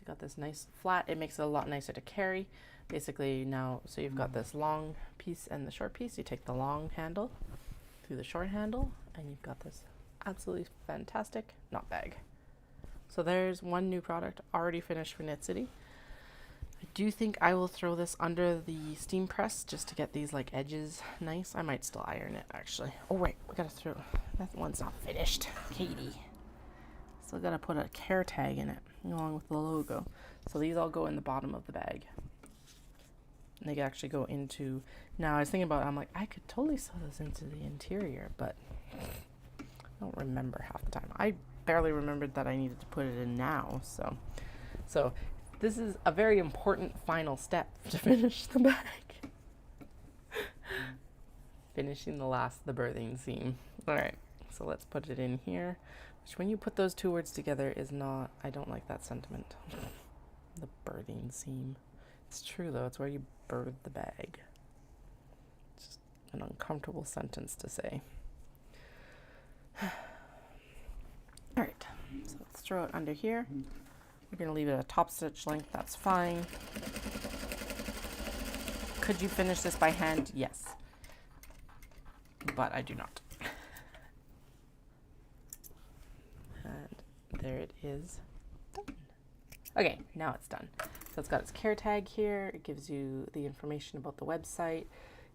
got this nice flat. It makes it a lot nicer to carry. Basically now, so you've got this long piece and the short piece. You take the long handle through the short handle, and you've got this absolutely fantastic knot bag. So there's one new product already finished for Knit City. I do think I will throw this under the steam press just to get these like edges nice. I might still iron it actually. Oh wait, we gotta throw, that one's not finished, Katie. Still gotta put a care tag in it along with the logo. So these all go in the bottom of the bag. And they actually go into, now I was thinking about it, I'm like, I could totally sew this into the interior, but I don't remember half the time. I barely remembered that I needed to put it in now, so this is a very important final step to finish the bag. Finishing the birthing seam. All right, so let's put it in here, which when you put those two words together is not, I don't like that sentiment. The birthing seam. It's true though, it's where you birth the bag. It's just an uncomfortable sentence to say. All right, so let's throw it under here. We're going to leave it a top stitch length, that's fine. Could you finish this by hand? Yes. But I do not. And there it is done. Okay, now it's done. So it's got its care tag here. It gives you the information about the website,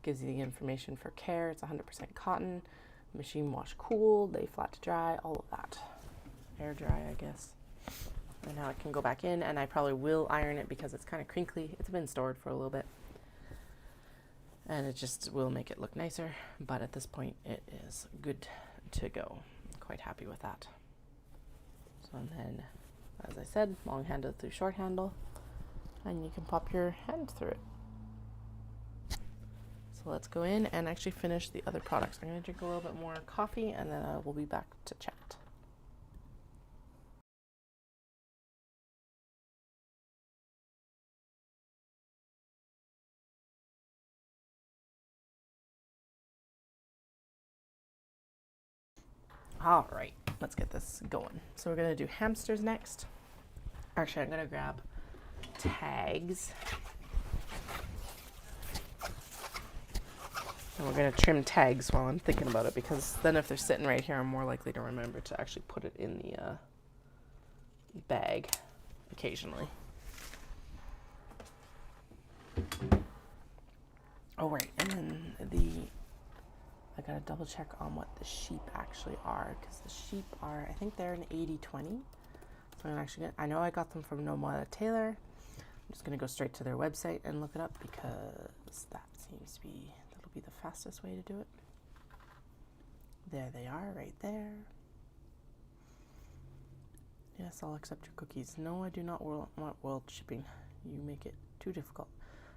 gives you the information for care. It's 100% cotton, machine wash cool, lay flat to dry, all of that. Air dry, I guess. And now it can go back in, and I probably will iron it because it's kind of crinkly. It's been stored for a little bit. And it just will make it look nicer, but at this point it is good to go. I'm quite happy with that. So and then, as I said, long handle through short handle, and you can pop your hand through it. So let's go in and actually finish the other products. I'm going to drink a little bit more coffee, and then we'll be back to chat. All right, let's get this going. So we're gonna do hamsters next. Actually, I'm gonna grab tags. And we're gonna trim tags while I'm thinking about it, because then if they're sitting right here, I'm more likely to remember to actually put it in the bag occasionally. Oh, right, and then I gotta double check on what the sheep actually are, because the sheep are, I think they're an 80/20. So I'm actually I know I got them from Knit Tailor. I'm just gonna go straight to their website and look it up, because that seems to be, that'll be the fastest way to do it. There they are, right there. Yes, I'll accept your cookies. No, I do not want world shipping. You make it too difficult.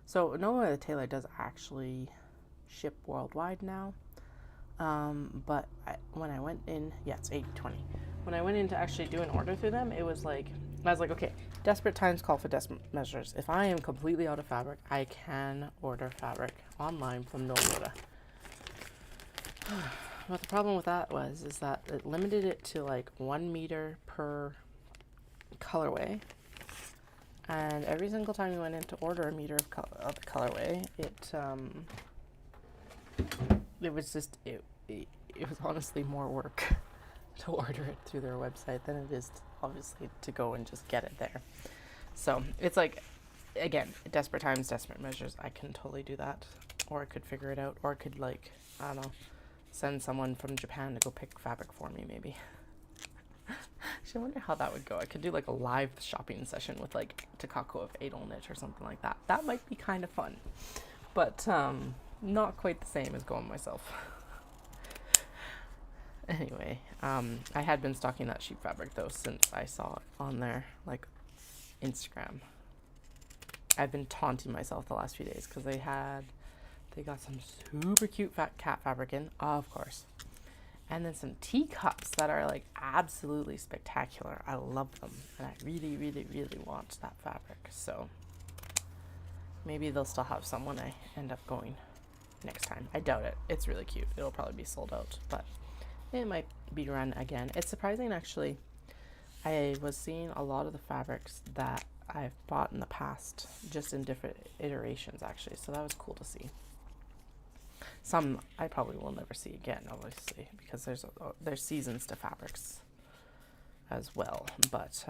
So Knit Tailor does actually ship worldwide now. But when I went in, yeah, it's 80/20. When I went in to actually do an order through them, it was like, I was like, okay, desperate times call for desperate measures. If I am completely out of fabric, I can order fabric online from Knit. But the problem with that is that it limited it to like 1 meter per colorway. And every single time you went in to order a meter of the colorway, it was just, it was honestly more work to order it through their website than it is obviously to go and just get it there. So it's like, again, desperate times, desperate measures. I can totally do that, or I could figure it out, or I could, like, I don't know, send someone from Japan to go pick fabric for me, maybe. Actually, I wonder how that would go. I could do like a live shopping session with like Takako of Adel Knit or something like that. That might be kind of fun, but not quite the same as going myself. Anyway, I had been stocking that sheep fabric though since I saw it on their like Instagram. I've been taunting myself the last few days because they got some super cute cat fabric in, of course. And then some teacups that are like absolutely spectacular. I love them. And I really, really, really want that fabric. So maybe they'll still have some when I end up going next time. I doubt it. It's really cute. It'll probably be sold out, but it might be run again. It's surprising actually. I was seeing a lot of the fabrics that I've bought in the past, just in different iterations actually. So that was cool to see. Some I probably will never see again, obviously, because there's seasons to fabrics as well. But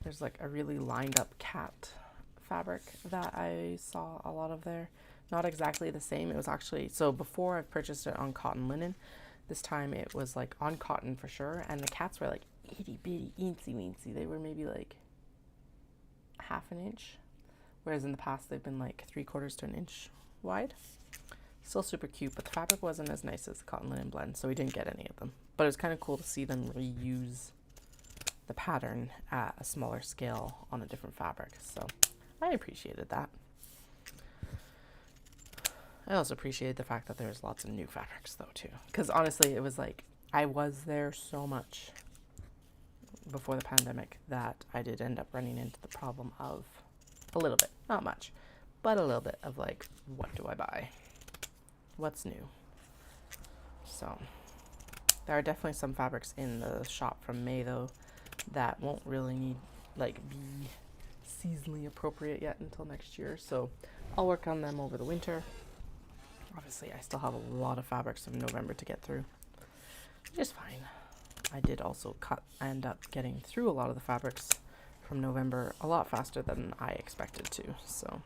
there's like a really lined up cat fabric that I saw a lot of there. Not exactly the same. It was actually, so before I purchased it on cotton linen, this time it was like on cotton for sure, and the cats were like itty bitty, eensy weensy. They were maybe like half an inch, whereas in the past they've been like 3/4 to an inch wide. Still super cute, but the fabric wasn't as nice as the cotton linen blend, so we didn't get any of them. But it was kind of cool to see them reuse the pattern at a smaller scale on a different fabric, so I appreciated that. I also appreciated the fact that there's lots of new fabrics though too, because honestly it was like I was there so much before the pandemic that I did end up running into the problem of a little bit, not much, but a little bit of like, what do I buy? What's new? So there are definitely some fabrics in the shop from May though that won't really need like be seasonally appropriate yet until next year, so I'll work on them over the winter. Obviously I still have a lot of fabrics from November to get through, which is fine. I did also end up getting through a lot of the fabrics from November a lot faster than I expected to, so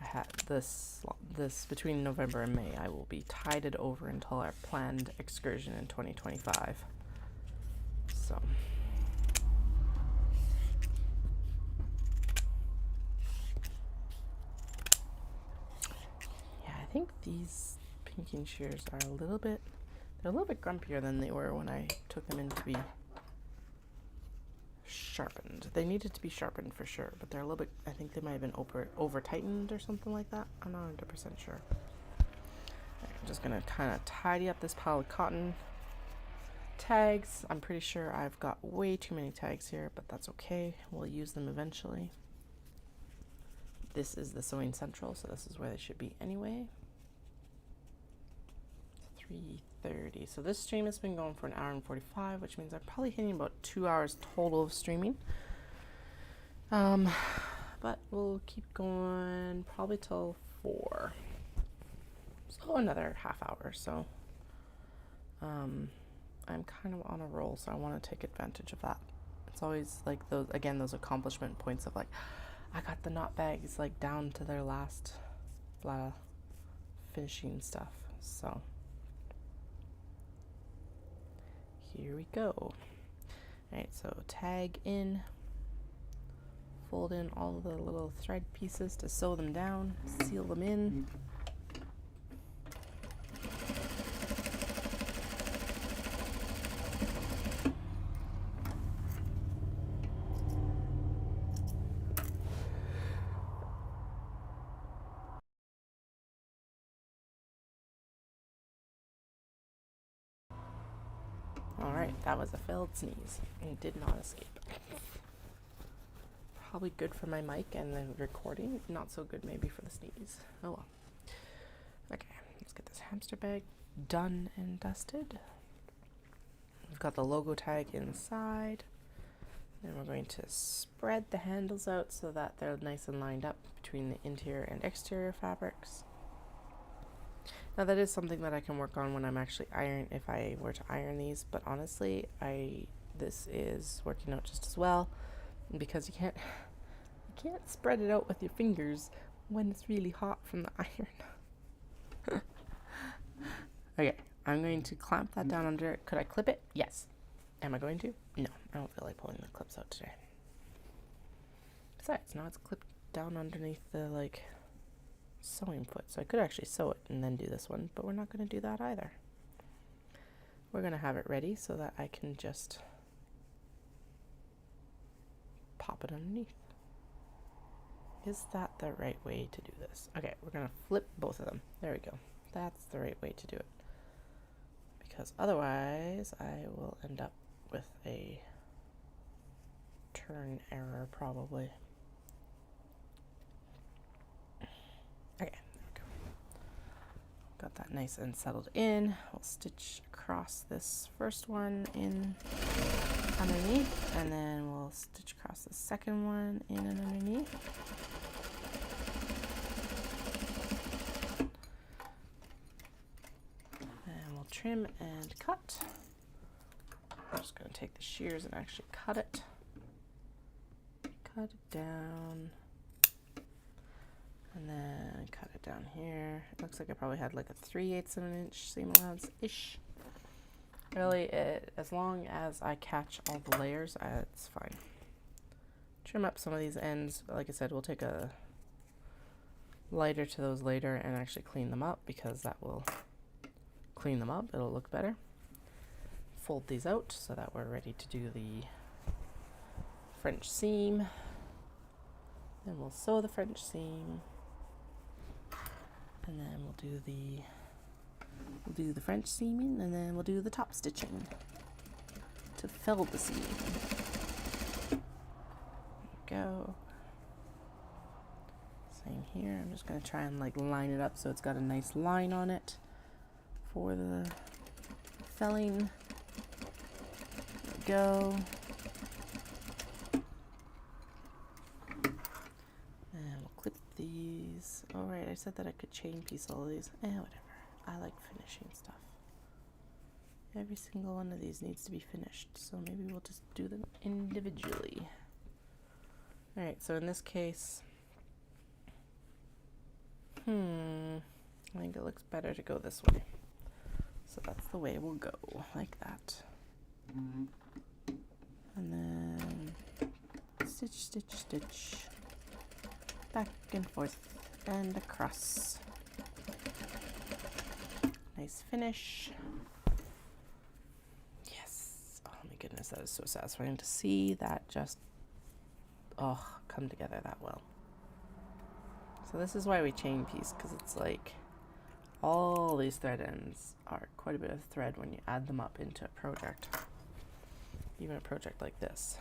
I had this between November and May I will be tided over until our planned excursion in 2025. So yeah, I think these pinking shears are a little bit grumpier than they were when I took them in to be sharpened. They needed to be sharpened for sure, but they're a little bit, I think they might have been over tightened or something like that. I'm not 100% sure. Right, I'm just gonna kind of tidy up this pile of cotton tags. I'm pretty sure I've got way too many tags here, but that's okay. We'll use them eventually. This is the sewing central, so this is where they should be anyway. 3:30. So this stream has been going for an hour and 45, which means I'm probably hitting about 2 hours total of streaming. But we'll keep going probably till 4. So another half hour. So I'm kind of on a roll, so I want to take advantage of that. It's always like those accomplishment points of like, I got the knot bags like down to their last finishing stuff. So here we go. All right, so tag in, fold in all of the little thread pieces to sew them down, seal them in. Alright, that was a failed sneeze. It did not escape. Probably good for my mic and the recording, not so good maybe for the sneeze. Oh well. Okay, let's get this hamster bag done and dusted. We've got the logo tag inside. Then we're going to spread the handles out so that they're nice and lined up between the interior and exterior fabrics. Now that is something that I can work on when I'm actually if I were to iron these, but honestly, this is working out just as well, because you can't spread it out with your fingers when it's really hot from the iron. Okay, I'm going to clamp that down under it. Could I clip it? Yes. Am I going to? No, I don't feel like pulling the clips out today. Besides, now it's clipped down underneath the sewing foot, so I could actually sew it and then do this one, but we're not going to do that either. We're going to have it ready so that I can just pop it underneath. Is that the right way to do this? Okay, we're going to flip both of them. There we go. That's the right way to do it, because otherwise I will end up with a turn error probably. Okay, there we go. Got that nice and settled in. We'll stitch across this first one in. underneath, and then we'll stitch across the second one in and underneath. And we'll trim and cut. I'm just going to take the shears and actually cut it. Cut it down. And then cut it down here. It looks like I probably had like a 3/8 of an inch seam allowance-ish. Really, as long as I catch all the layers, it's fine. Trim up some of these ends. Like I said, we'll take a lighter to those later and actually clean them up, because that will clean them up. It'll look better. Fold these out so that we're ready to do the French seam. Then we'll sew the French seam. And then we'll do the French seaming, and then we'll do the top stitching to fill the seam. There we go. Same here. I'm just going to try and like line it up so it's got a nice line on it for the felling. There we go. And we'll clip these. All right, I said that I could chain piece all of these. Whatever. I like finishing stuff. Every single one of these needs to be finished, so maybe we'll just do them individually. All right, so in this case, I think it looks better to go this way. So that's the way we'll go, like that. And then stitch, stitch, stitch, back and forth and across. Nice finish. Yes. Oh my goodness, that is so satisfying to see that just come together that well. So this is why we chain piece, because it's like all these thread ends are quite a bit of thread when you add them up into a project. Even a project like this.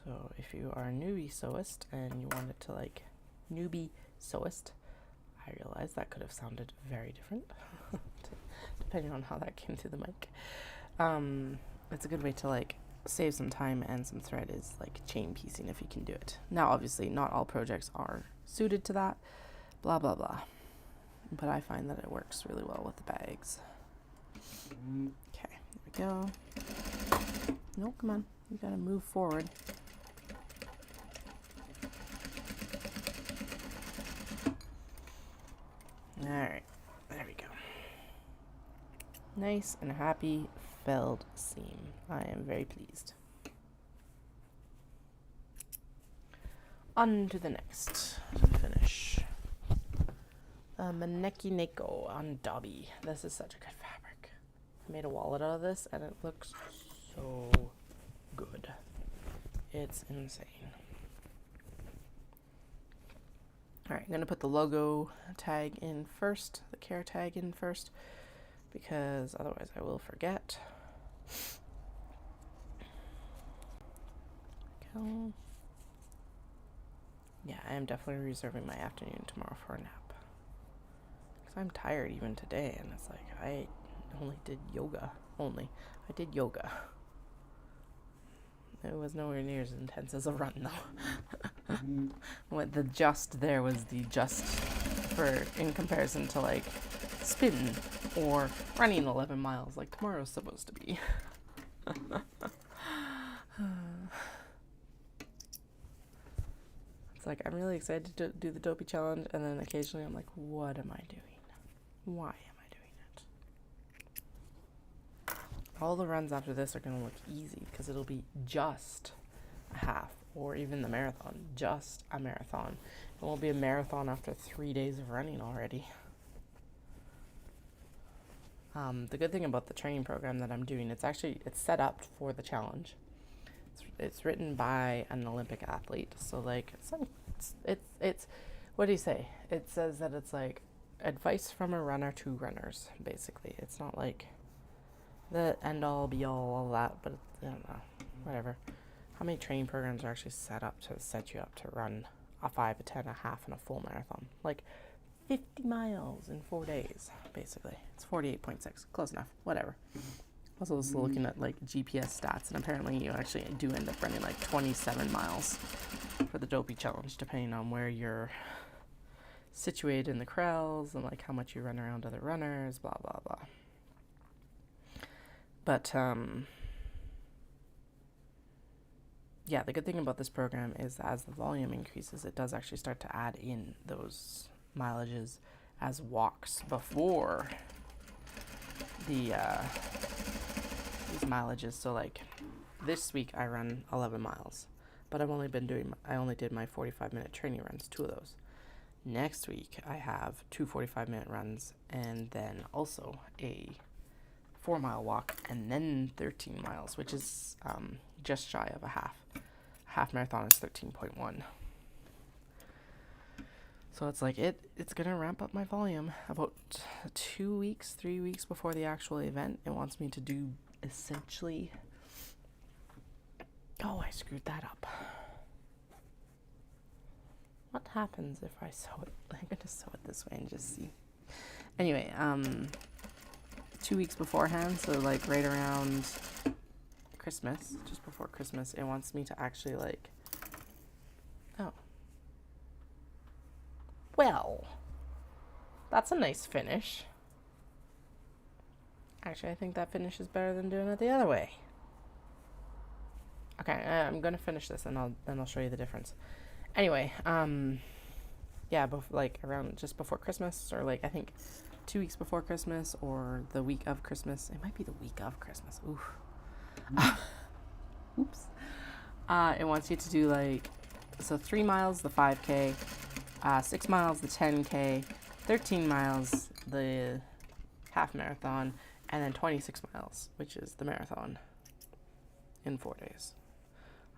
So if you are a newbie sewist and you want it to like newbie sewist, I realize that could have sounded very different depending on how that came through the mic. It's a good way to like save some time and some thread is like chain piecing if you can do it. Now obviously not all projects are suited to that, blah blah blah, but I find that it works really well with the bags. Okay, there we go. No, come on, you gotta move forward. Alright, there we go. Nice and happy felled seam. I am very pleased. On to the next finish. Maneki Neko on Dobby. This is such a good fabric. I made a wallet out of this and it looks so good. It's insane. Alright, I'm going to put the logo tag in first, the care tag in first, because otherwise I will forget. Go. Yeah, I am definitely reserving my afternoon tomorrow for a nap. Because I'm tired even today, and it's like, I only did yoga. I did yoga. It was nowhere near as intense as a run, though. What the just there was the just for in comparison to like spin or running 11 miles like tomorrow's supposed to be. It's like I'm really excited to do the dopey challenge, and then occasionally I'm like, what am I doing? Why am I doing it? All the runs after this are going to look easy because it'll be just a half, or even the marathon, just a marathon. It won't be a marathon after 3 days of running already. The good thing about the training program that I'm doing, it's set up for the challenge. It's written by an Olympic athlete, so like it's what do you say? It says that it's like advice from a runner to runners, basically. It's not like the end all be all that, but I don't know, whatever. How many training programs are actually set up to set you up to run a 5, a 10, a half, and a full marathon? Like 50 miles in 4 days, basically. It's 48.6, close enough, whatever. Also, was looking at like GPS stats, and apparently you actually do end up running like 27 miles for the Dopey Challenge, depending on where you're situated in the corrals and like how much you run around other runners, blah, blah, blah. But, yeah, the good thing about this program is that as the volume increases, it does actually start to add in those mileages as walks before the these mileages. So like this week I run 11 miles, but I only did my 45-minute training runs, 2 of those. Next week I have 2 45-minute runs, and then also a 4-mile walk, and then 13 miles, which is just shy of a half marathon is 13.1. So it's like it's gonna ramp up my volume. About 3 weeks before the actual event, it wants me to do essentially, oh, I screwed that up. What happens if I sew it? I'm gonna sew it this way and just see. Anyway, 2 weeks beforehand, so like right around Christmas, just before Christmas, it wants me to actually like, oh, well, that's a nice finish. Actually, I think that finish is better than doing it the other way. Okay, I'm gonna finish this, and I'll show you the difference. Anyway, yeah, like around just before Christmas, or like I think 2 weeks before Christmas, or the week of Christmas. It might be the week of Christmas. Oof. Oops. It wants you to do like, so 3 miles, the 5K, 6 miles, the 10K, 13 miles, the half marathon, and then 26 miles, which is the marathon, in 4 days.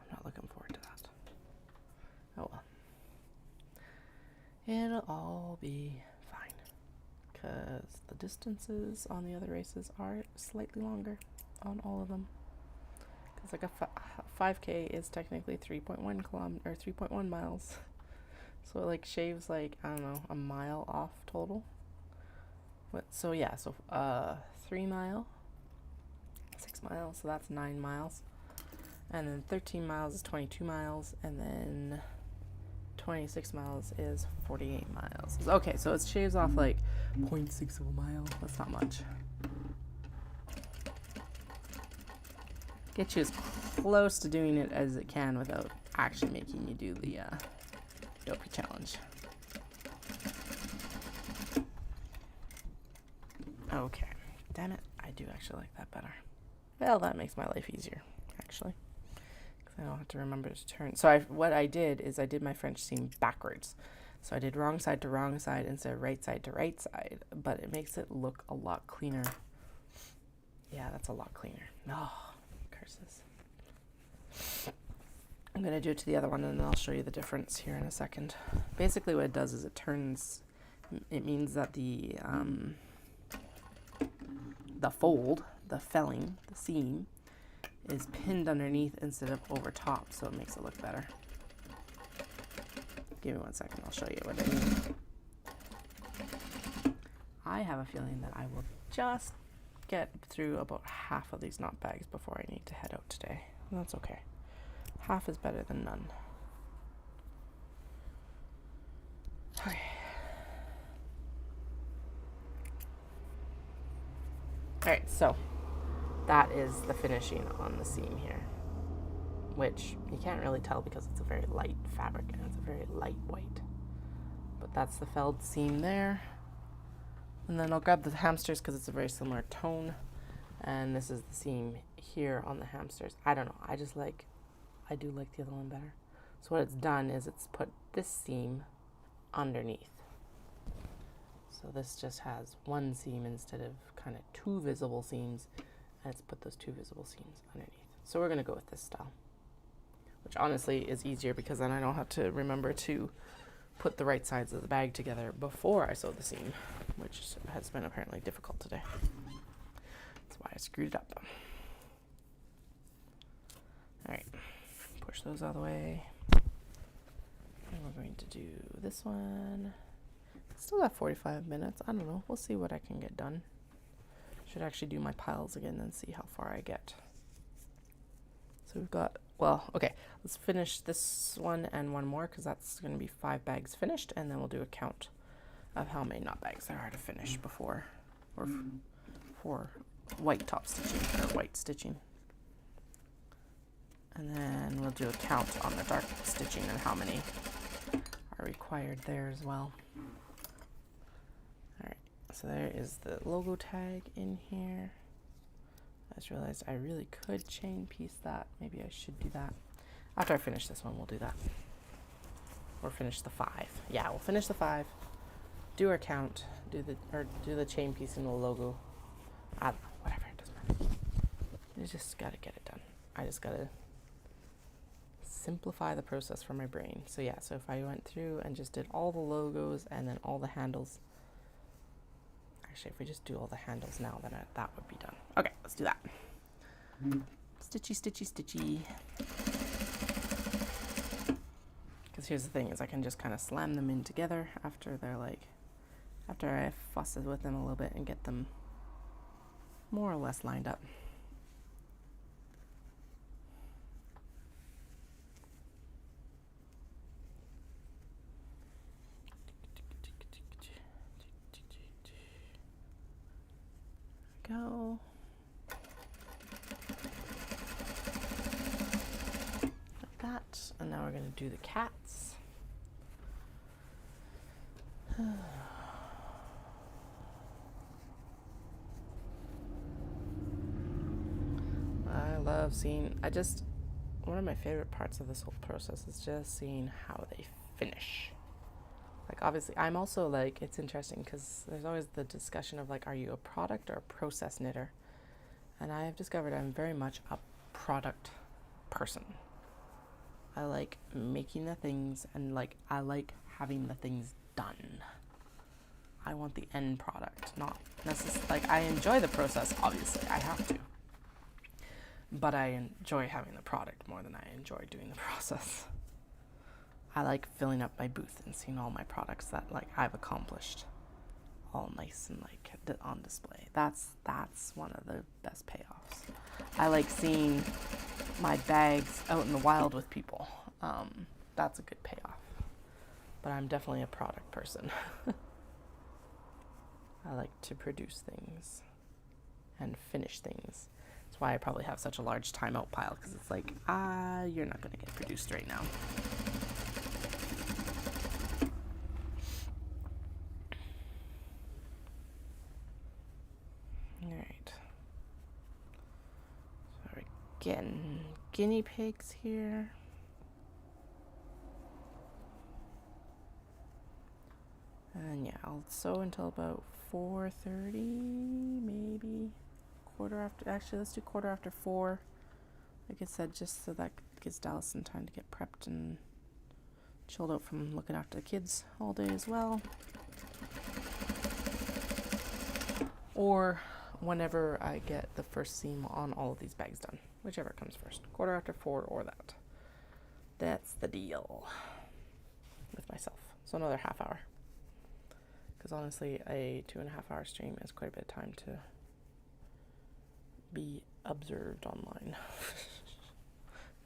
I'm not looking forward to that. Oh well. It'll all be fine, because the distances on the other races are slightly longer on all of them. Because like a 5K is technically 3.1 or 3.1 miles. So it like shaves like, I don't know, a mile off total. So yeah, so 3 mile, 6 miles, so that's 9 miles. And then 13 miles is 22 miles, and then 26 miles is 48 miles. Okay, so it shaves off like 0.6 of a mile. That's not much. Get you as close to doing it as it can without actually making you do the Dopey Challenge. Okay, damn it, I do actually like that better. Well, that makes my life easier, actually, because I don't have to remember to turn. So what I did is I did my French seam backwards. So I did wrong side to wrong side instead of right side to right side, but it makes it look a lot cleaner. Yeah, that's a lot cleaner. Oh, curses. I'm going to do it to the other one, and then I'll show you the difference here in a second. Basically what it does is it means that the fold, the felling, the seam, is pinned underneath instead of over top, so it makes it look better. Give me 1 second, I'll show you what I mean. I have a feeling that I will just get through about half of these knot bags before I need to head out today. And that's okay. Half is better than none. Okay. Alright, so that is the finishing on the seam here, which you can't really tell because it's a very light fabric and it's a very light white. But that's the felled seam there. And then I'll grab the hamsters because it's a very similar tone. And this is the seam here on the hamsters. I don't know, I do like the other one better. So what it's done is it's put this seam underneath. So this just has one seam instead of kind of 2 visible seams, and it's put those 2 visible seams underneath. So we're gonna go with this style, which honestly is easier because then I don't have to remember to put the right sides of the bag together before I sew the seam, which has been apparently difficult today. That's why I screwed it up. All right, push those out of the way. And we're going to do this one. Still got 45 minutes. I don't know. We'll see what I can get done. Should actually do my piles again and see how far I get. So we've got, well, okay, let's finish this one and one more because that's going to be 5 bags finished, and then we'll do a count of how many knot bags there are to finish before, or for white top stitching, or white stitching. And then we'll do a count on the dark stitching and how many are required there as well. Alright, so there is the logo tag in here. I just realized I really could chain piece that. Maybe I should do that. After I finish this one, we'll do that. Or finish the 5. Yeah, we'll finish the 5. Do our count. Do the chain piece and the logo. I don't know, whatever, it doesn't matter. You just gotta get it done. I just gotta simplify the process for my brain. So yeah, so if I went through and just did all the logos and then all the handles. Actually, if we just do all the handles now, then that would be done. Okay, let's do that. Stitchy, stitchy, stitchy. Because here's the thing, is I can just kind of slam them in together after they're like, after I fuss with them a little bit and get them more or less lined up. Go. Like that. And now we're going to do the cats. I love seeing, one of my favorite parts of this whole process is just seeing how they finish. Like, obviously, I'm also like, it's interesting because there's always the discussion of like, are you a product or a process knitter? And I have discovered I'm very much a product person. I like making the things, and like, I like having the things done. I want the end product, not necessarily, like, I enjoy the process, obviously, I have to. But I enjoy having the product more than I enjoy doing the process. I like filling up my booth and seeing all my products that like I've accomplished, all nice and like on display. That's one of the best payoffs. I like seeing my bags out in the wild with people. That's a good payoff. But I'm definitely a product person. I like to produce things and finish things. That's why I probably have such a large timeout pile, because it's like, you're not going to get produced right now. Alright. So we're getting guinea pigs here. And yeah, I'll sew until about 4:30, maybe quarter after. Actually, let's do 4:15. Like I said, just so that gives Dallas some time to get prepped and chilled out from looking after the kids all day as well. Or whenever I get the first seam on all of these bags done, whichever comes first, 4:15 or that. That's the deal with myself. So another half hour. Because honestly, a 2.5 hour stream is quite a bit of time to be observed online.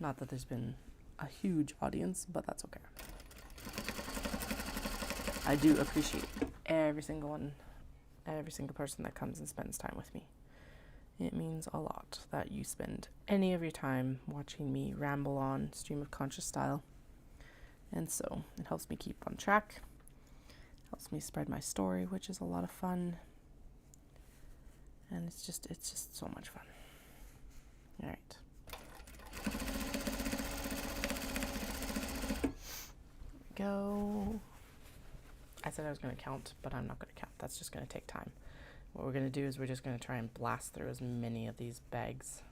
Not that there's been a huge audience, but that's okay. I do appreciate every single one, every single person that comes and spends time with me. It means a lot that you spend any of your time watching me ramble on stream of conscious style. And so it helps me keep on track. Helps me spread my story, which is a lot of fun. And it's just so much fun. All right. Go. I said I was going to count, but I'm not going to count. That's just going to take time. What we're going to do is we're just going to try and blast through as many of these bags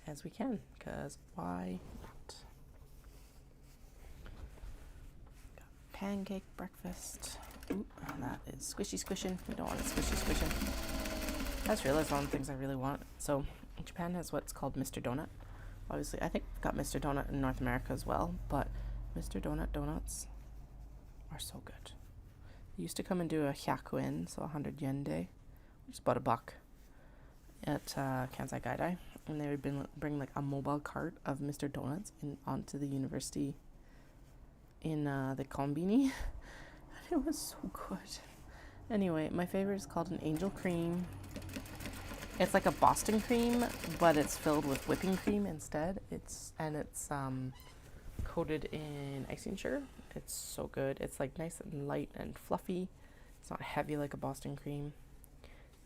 as we can, because why not? Pancake breakfast. Ooh, that is squishy squishing. We don't want it squishy squishing. I just realized one of the things I really want. So Japan has what's called Mr. Donut. Obviously, I think we've got Mr. Donut in North America as well, but Mr. Donut donuts are so good. They used to come and do a hyakuen, so 100 yen day, which is about $1 at Kansai Gaidai. And they would bring like a mobile cart of Mr. Donuts onto the university in the Konbini. And it was so good. Anyway, my favorite is called an Angel Cream. It's like a Boston cream, but it's filled with whipping cream instead. It's coated in icing sugar. It's so good. It's like nice and light and fluffy. It's not heavy like a Boston cream.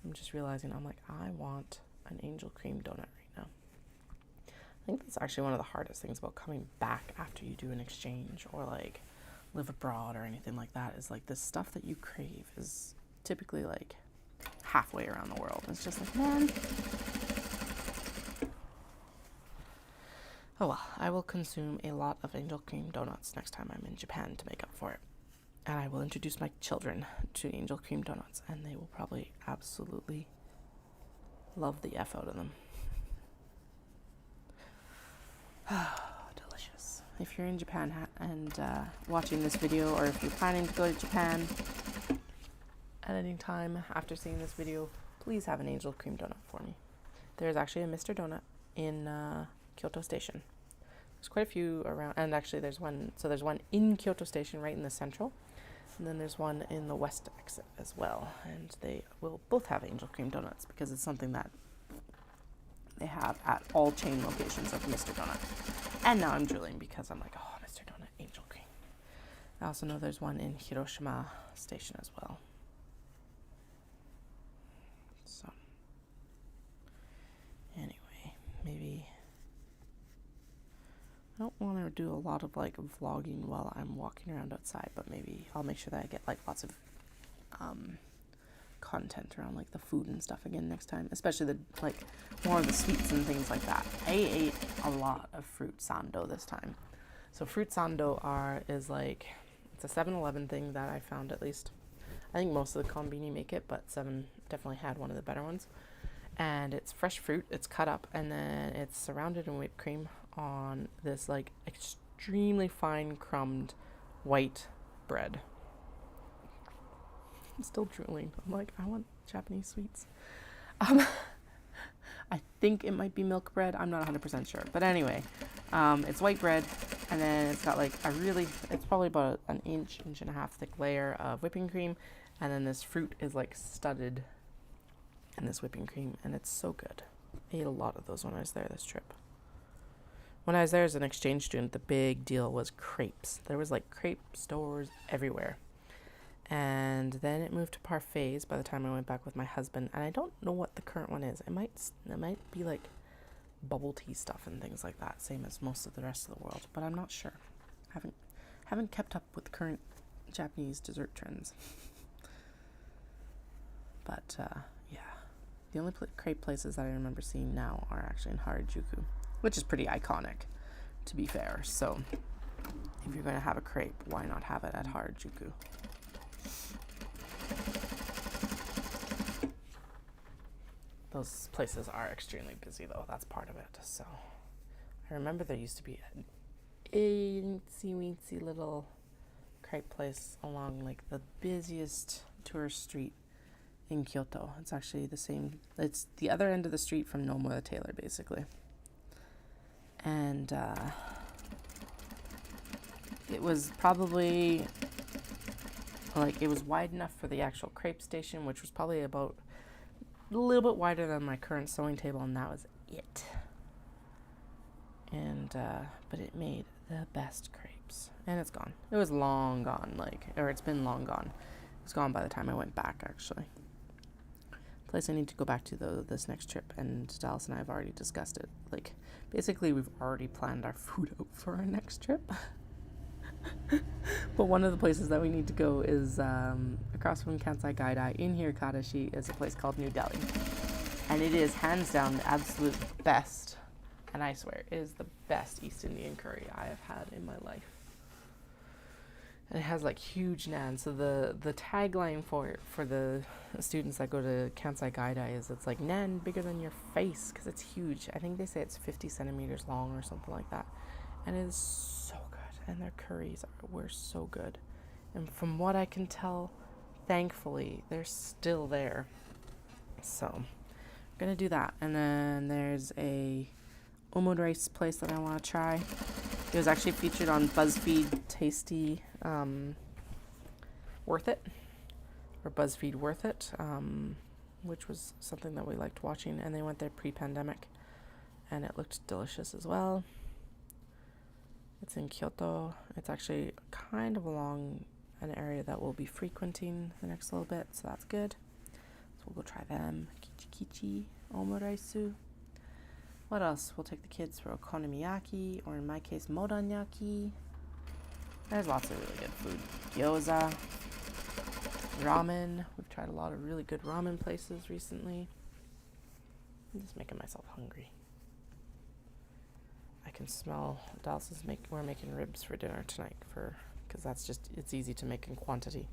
I'm just realizing I'm like, I want an Angel Cream donut right now. I think that's actually one of the hardest things about coming back after you do an exchange or like live abroad or anything like that, is like the stuff that you crave is typically like halfway around the world. It's just like, man. Oh well, I will consume a lot of Angel Cream donuts next time I'm in Japan to make up for it. And I will introduce my children to Angel Cream donuts, and they will probably absolutely love the F out of them. Delicious. If you're in Japan and watching this video, or if you're planning to go to Japan at any time after seeing this video, please have an Angel Cream donut for me. There's actually a Mr. Donut in Kyoto Station. There's quite a few around, and actually there's one in Kyoto Station right in the central, and then there's one in the west exit as well, and they will both have Angel Cream donuts because it's something that they have at all chain locations of Mr. Donut. And now I'm drooling because I'm like, oh, Mr. Donut, Angel Cream. I also know there's one in Hiroshima Station as well. So, anyway, maybe I don't want to do a lot of like vlogging while I'm walking around outside, but maybe I'll make sure that I get like lots of content around like the food and stuff again next time, especially the like more of the sweets and things like that. I ate a lot of fruit sando this time. So fruit sando is like, it's a 7-Eleven thing that I found, at least. I think most of the konbini make it, but 7 definitely had one of the better ones. And it's fresh fruit, it's cut up, and then it's surrounded in whipped cream on this like extremely fine crumbed white bread. I'm still drooling. I'm like, I want Japanese sweets. I think it might be milk bread. I'm not 100% sure. But anyway, it's white bread, and then it's got like it's probably about an inch and a half thick layer of whipping cream, and then this fruit is like studded in this whipping cream, and it's so good. I ate a lot of those when I was there this trip. When I was there as an exchange student, the big deal was crepes. There was like crepe stores everywhere. And then it moved to parfaits by the time I went back with my husband, and I don't know what the current one is. It might be like bubble tea stuff and things like that, same as most of the rest of the world, but I'm not sure. Haven't kept up with current Japanese dessert trends. But yeah, the only crepe places that I remember seeing now are actually in Harajuku, which is pretty iconic, to be fair. So if you're going to have a crepe, why not have it at Harajuku? Those places are extremely busy, though. That's part of it. So I remember there used to be a teensy-weensy little crepe place along like the busiest tourist street in Kyoto. It's actually the same. It's the other end of the street from Nomura Taylor, basically. And it was probably like, it was wide enough for the actual crepe station, which was probably about a little bit wider than my current sewing table, and that was it. And but it made the best crepes, and it's gone. It was long gone, it's been long gone. It was gone by the time I went back, actually. Place I need to go back to though this next trip, and Dallas and I have already discussed it. Like, basically we've already planned our food out for our next trip. But one of the places that we need to go is across from Kansai Gaidai in Hirokatashi is a place called New Delhi. And it is hands down the absolute best, and I swear it is the best East Indian curry I have had in my life. And it has like huge naan. So the tagline for the students that go to Kansai Gaidai is, it's like naan bigger than your face, because it's huge. I think they say it's 50 centimeters long or something like that. And it is so good. And their curries were so good. And from what I can tell, thankfully they're still there. So I'm gonna do that. And then there's a omurice place that I want to try. It was actually featured on BuzzFeed Tasty Worth It, or BuzzFeed Worth It, which was something that we liked watching, and they went there pre-pandemic, and it looked delicious as well. It's in Kyoto. It's actually kind of along an area that we'll be frequenting the next little bit, so that's good. So we'll go try them. Kichi omuraisu. What else? We'll take the kids for okonomiyaki, or in my case, modanyaki. There's lots of really good food. Gyoza, ramen. We've tried a lot of really good ramen places recently. I'm just making myself hungry. I can smell we're making ribs for dinner tonight because it's easy to make in quantity.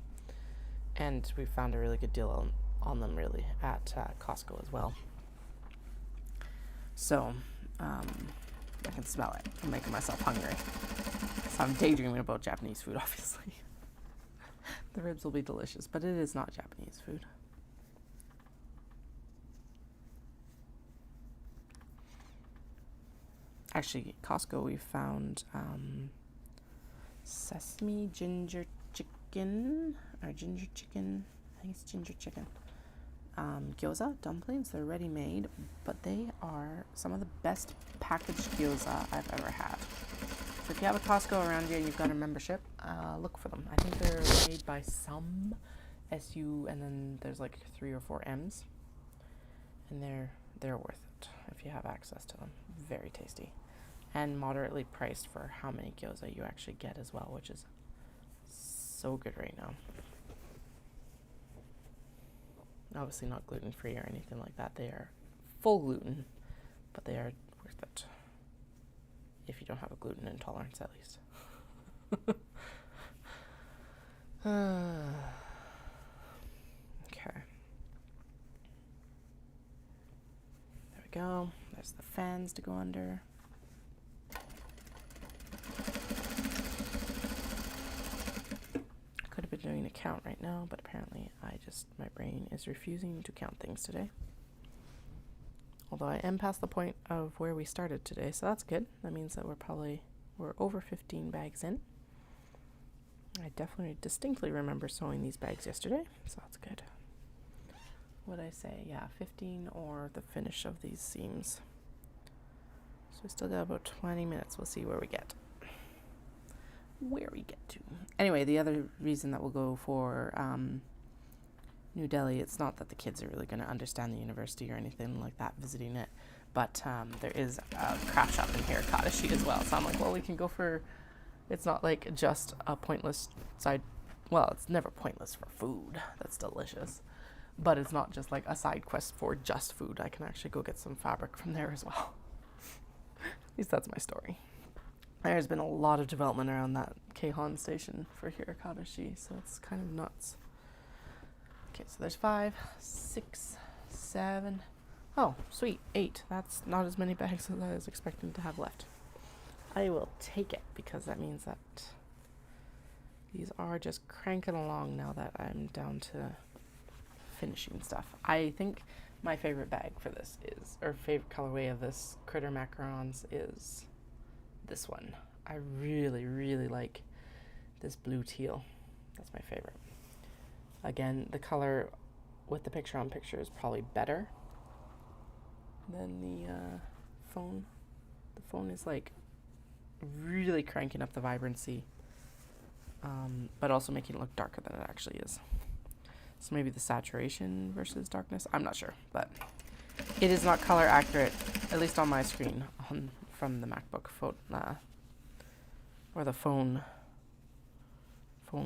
And we found a really good deal on them really at Costco as well. So I can smell it. I'm making myself hungry. So I'm daydreaming about Japanese food, obviously. The ribs will be delicious, but it is not Japanese food. Actually, Costco, we found sesame ginger chicken, or ginger chicken, I think it's ginger chicken. Gyoza dumplings, they're ready made, but they are some of the best packaged gyoza I've ever had. So if you have a Costco around you and you've got a membership, look for them. I think they're made by some SU, and then there's like 3 or 4 M's, and they're worth it if you have access to them. Very tasty, and moderately priced for how many gyoza you actually get as well, which is so good right now. Obviously not gluten-free or anything like that. They are full gluten, but they are worth it. If you don't have a gluten intolerance, at least. Okay. There we go. There's the fans to go under. Could have been doing a count right now, but apparently my brain is refusing to count things today. Although I am past the point of where we started today, so that's good. That means that we're over 15 bags in. I definitely distinctly remember sewing these bags yesterday, so that's good. What'd I say? Yeah, 15 or the finish of these seams. So we still got about 20 minutes. We'll see where we get. To. Anyway, the other reason that we'll go for New Delhi, it's not that the kids are really going to understand the university or anything like that visiting it, but there is a craft shop in here, Kadashi, as well. So I'm like, well, we can go for, it's not like just a pointless side, well, it's never pointless for food. That's delicious. But it's not just like a side quest for just food. I can actually go get some fabric from there as well. At least that's my story. There's been a lot of development around that Keihan station for Hirakashi, so it's kind of nuts. Okay, so there's 5, 6, 7. Oh, sweet, 8. That's not as many bags as I was expecting to have left. I will take it because that means that these are just cranking along now that I'm down to finishing stuff. I think my favorite bag for this is, or favorite colorway of this critter macarons is this one. I really, really like this blue teal. That's my favorite. Again, the color with the picture on picture is probably better than the phone. The phone is like really cranking up the vibrancy, but also making it look darker than it actually is. So maybe the saturation versus darkness, I'm not sure, but it is not color accurate, at least on my screen from the MacBook or the phone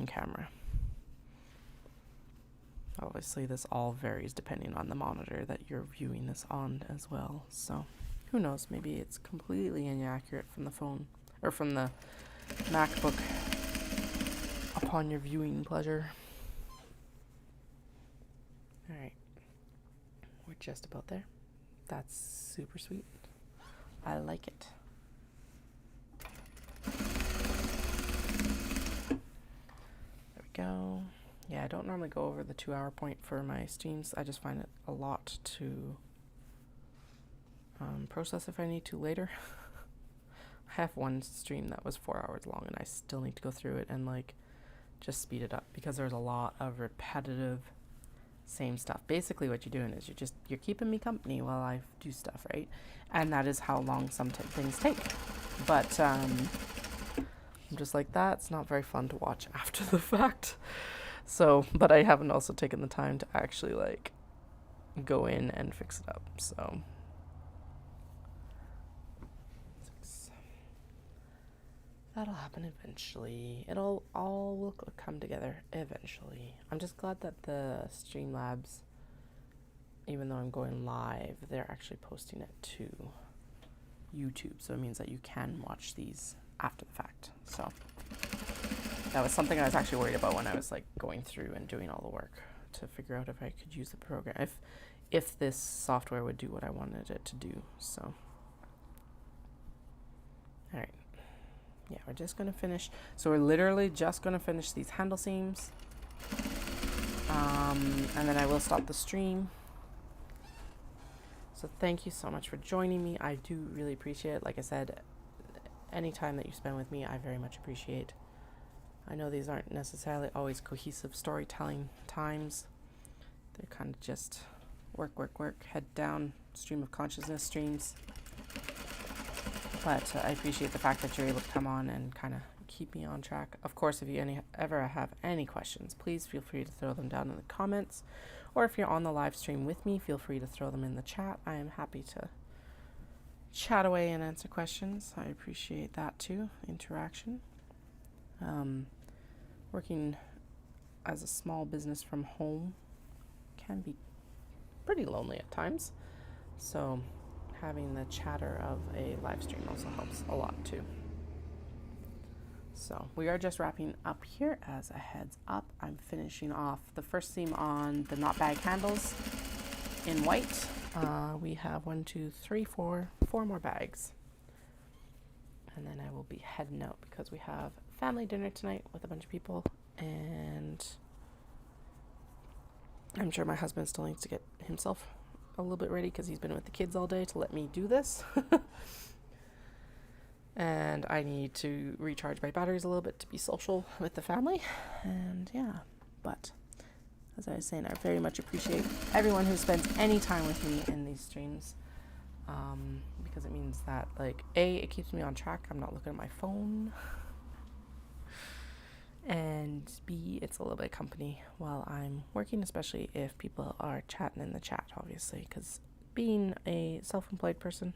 camera. Obviously this all varies depending on the monitor that you're viewing this on as well, so who knows, maybe it's completely inaccurate from the phone or from the MacBook upon your viewing pleasure. Alright, we're just about there. That's super sweet. I like it. There we go. Yeah, I don't normally go over the 2-hour point for my streams. I just find it a lot to process if I need to later. I have one stream that was 4 hours long and I still need to go through it and like just speed it up because there's a lot of repetitive same stuff. Basically what you're doing is you're keeping me company while I do stuff, right? And that is how long some things take. But I'm just like, that's not very fun to watch after the fact. So, but I haven't also taken the time to actually like go in and fix it up. So that'll happen eventually. It'll all will come together eventually. I'm just glad that the Streamlabs, even though I'm going live, they're actually posting it to YouTube. So it means that you can watch these after the fact. So that was something I was actually worried about when I was like going through and doing all the work to figure out if I could use the program, if this software would do what I wanted it to do. So, all right. Yeah, we're just going to finish. So we're literally just going to finish these handle seams. And then I will stop the stream. So thank you so much for joining me. I do really appreciate it. Like I said, any time that you spend with me, I very much appreciate. I know these aren't necessarily always cohesive storytelling times. They're kind of just work, head down, stream of consciousness streams. But I appreciate the fact that you're able to come on and kind of keep me on track. Of course, if you ever have any questions, please feel free to throw them down in the comments. Or if you're on the live stream with me, feel free to throw them in the chat. I am happy to chat away and answer questions. I appreciate that too, interaction. Working as a small business from home can be pretty lonely at times. So having the chatter of a live stream also helps a lot too. So we are just wrapping up here. As a heads up, I'm finishing off the first seam on the knot bag handles in white. We have 4 more bags. And then I will be heading out because we have family dinner tonight with a bunch of people. And I'm sure my husband still needs to get himself a little bit ready because he's been with the kids all day to let me do this. And I need to recharge my batteries a little bit to be social with the family. And yeah, but as I was saying, I very much appreciate everyone who spends any time with me in these streams, because it means that, like, A, it keeps me on track. I'm not looking at my phone. And B, it's a little bit of company while I'm working, especially if people are chatting in the chat, obviously, because being a self-employed person,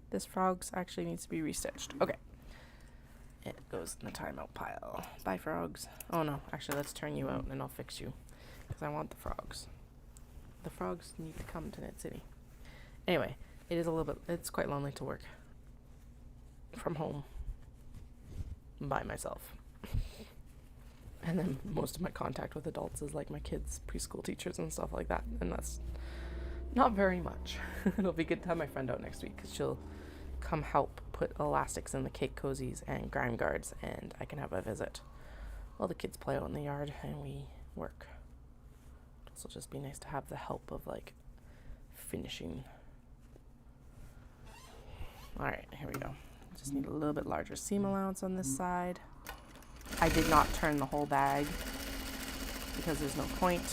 this frogs actually needs to be restitched. Okay. It goes in the timeout pile. Bye, frogs. Oh, no. Actually, let's turn you out and I'll fix you because I want the frogs. The frogs need to come to Knit City. Anyway, it's quite lonely to work from home by myself. And then most of my contact with adults is like my kids' preschool teachers and stuff like that. And that's not very much. It'll be good to have my friend out next week because she'll come help put elastics in the cake cozies and grime guards, and I can have a visit while the kids play out in the yard and we work. It'll just be nice to have the help of like finishing. All right, here we go. Just need a little bit larger seam allowance on this side. I did not turn the whole bag because there's no point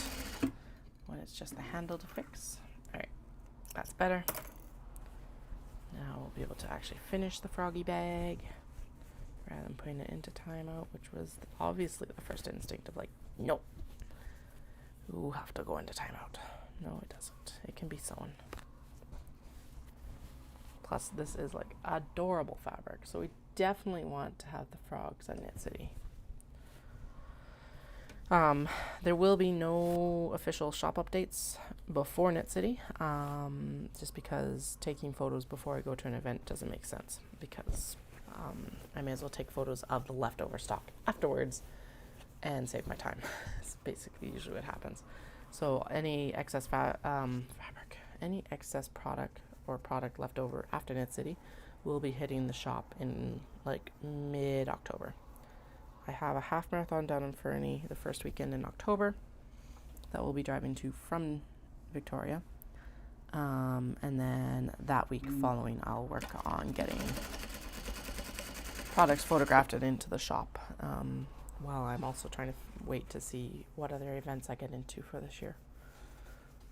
when it's just the handle to fix. All right, that's better. Now we'll be able to actually finish the froggy bag rather than putting it into timeout, which was obviously the first instinct of like, nope, you have to go into timeout. No, it doesn't. It can be sewn. Plus, this is like adorable fabric, so we definitely want to have the frogs at Knit City. There will be no official shop updates before Knit City, just because taking photos before I go to an event doesn't make sense, because I may as well take photos of the leftover stock afterwards and save my time. It's basically usually what happens. So any excess fabric, any excess product or product left over after Knit City will be hitting the shop in like mid-October. I have a half marathon down in Fernie the first weekend in October that we'll be driving to from Victoria. And then that week following, I'll work on getting products photographed and into the shop, while I'm also trying to wait to see what other events I get into for this year.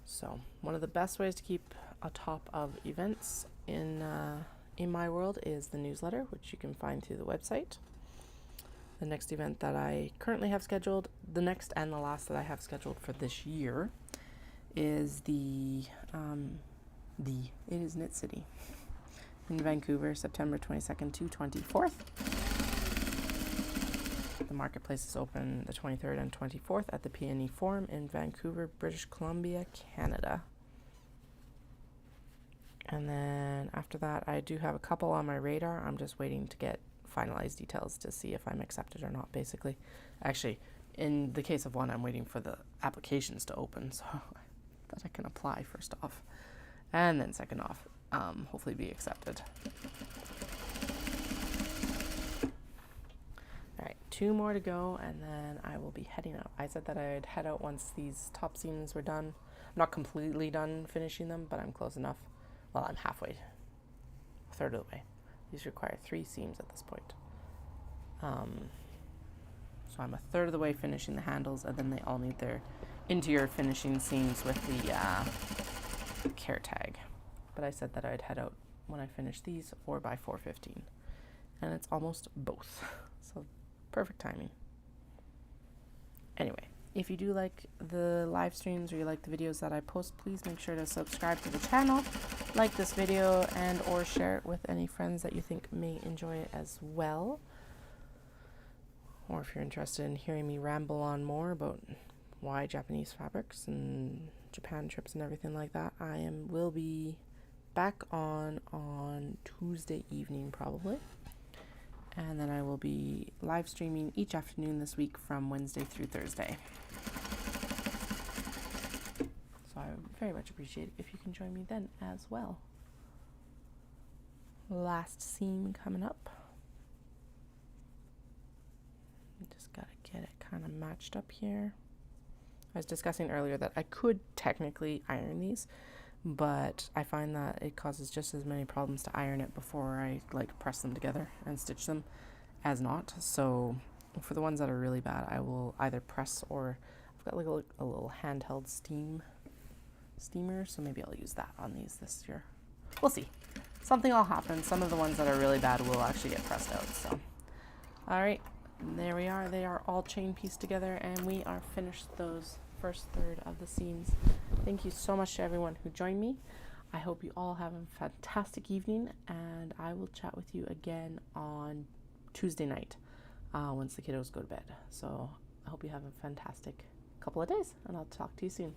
So one of the best ways to keep atop of events in my world is the newsletter, which you can find through the website. The next event that I currently have scheduled, the next and the last that I have scheduled for this year, is it is Knit City in Vancouver, September 22nd to 24th. The marketplace is open the 23rd and 24th at the PNE Forum in Vancouver, British Columbia, Canada. And then after that, I do have a couple on my radar. I'm just waiting to get finalized details to see if I'm accepted or not, basically. Actually, in the case of one, I'm waiting for the applications to open so that I can apply first off. And then second off, hopefully be accepted. All right, 2 more to go, and then I will be heading out. I said that I'd head out once these top seams were done. I'm not completely done finishing them, but I'm close enough. Well, I'm halfway, a third of the way. These require 3 seams at this point. So I'm a third of the way finishing the handles, and then they all need their interior finishing seams with the care tag. But I said that I'd head out when I finish these or by 4:15, and it's almost both. So perfect timing. Anyway, if you do like the live streams or you like the videos that I post, please make sure to subscribe to the channel, like this video, and or share it with any friends that you think may enjoy it as well. Or if you're interested in hearing me ramble on more about why Japanese fabrics and Japan trips and everything like that, I will be back on Tuesday evening probably. And then I will be live streaming each afternoon this week from Wednesday through Thursday. So I would very much appreciate it if you can join me then as well. Last seam coming up. Just gotta get it kind of matched up here. I was discussing earlier that I could technically iron these, but I find that it causes just as many problems to iron it before I press them together and stitch them as not. So for the ones that are really bad, I will either press, or I've got a little handheld steamer, so maybe I'll use that on these this year. We'll see. Something will happen. Some of the ones that are really bad will actually get pressed out. So all right, there we are. They are all chain pieced together, and we are finished those first third of the seams. Thank you so much to everyone who joined me. I hope you all have a fantastic evening, and I will chat with you again on Tuesday night once the kiddos go to bed. So I hope you have a fantastic couple of days, and I'll talk to you soon.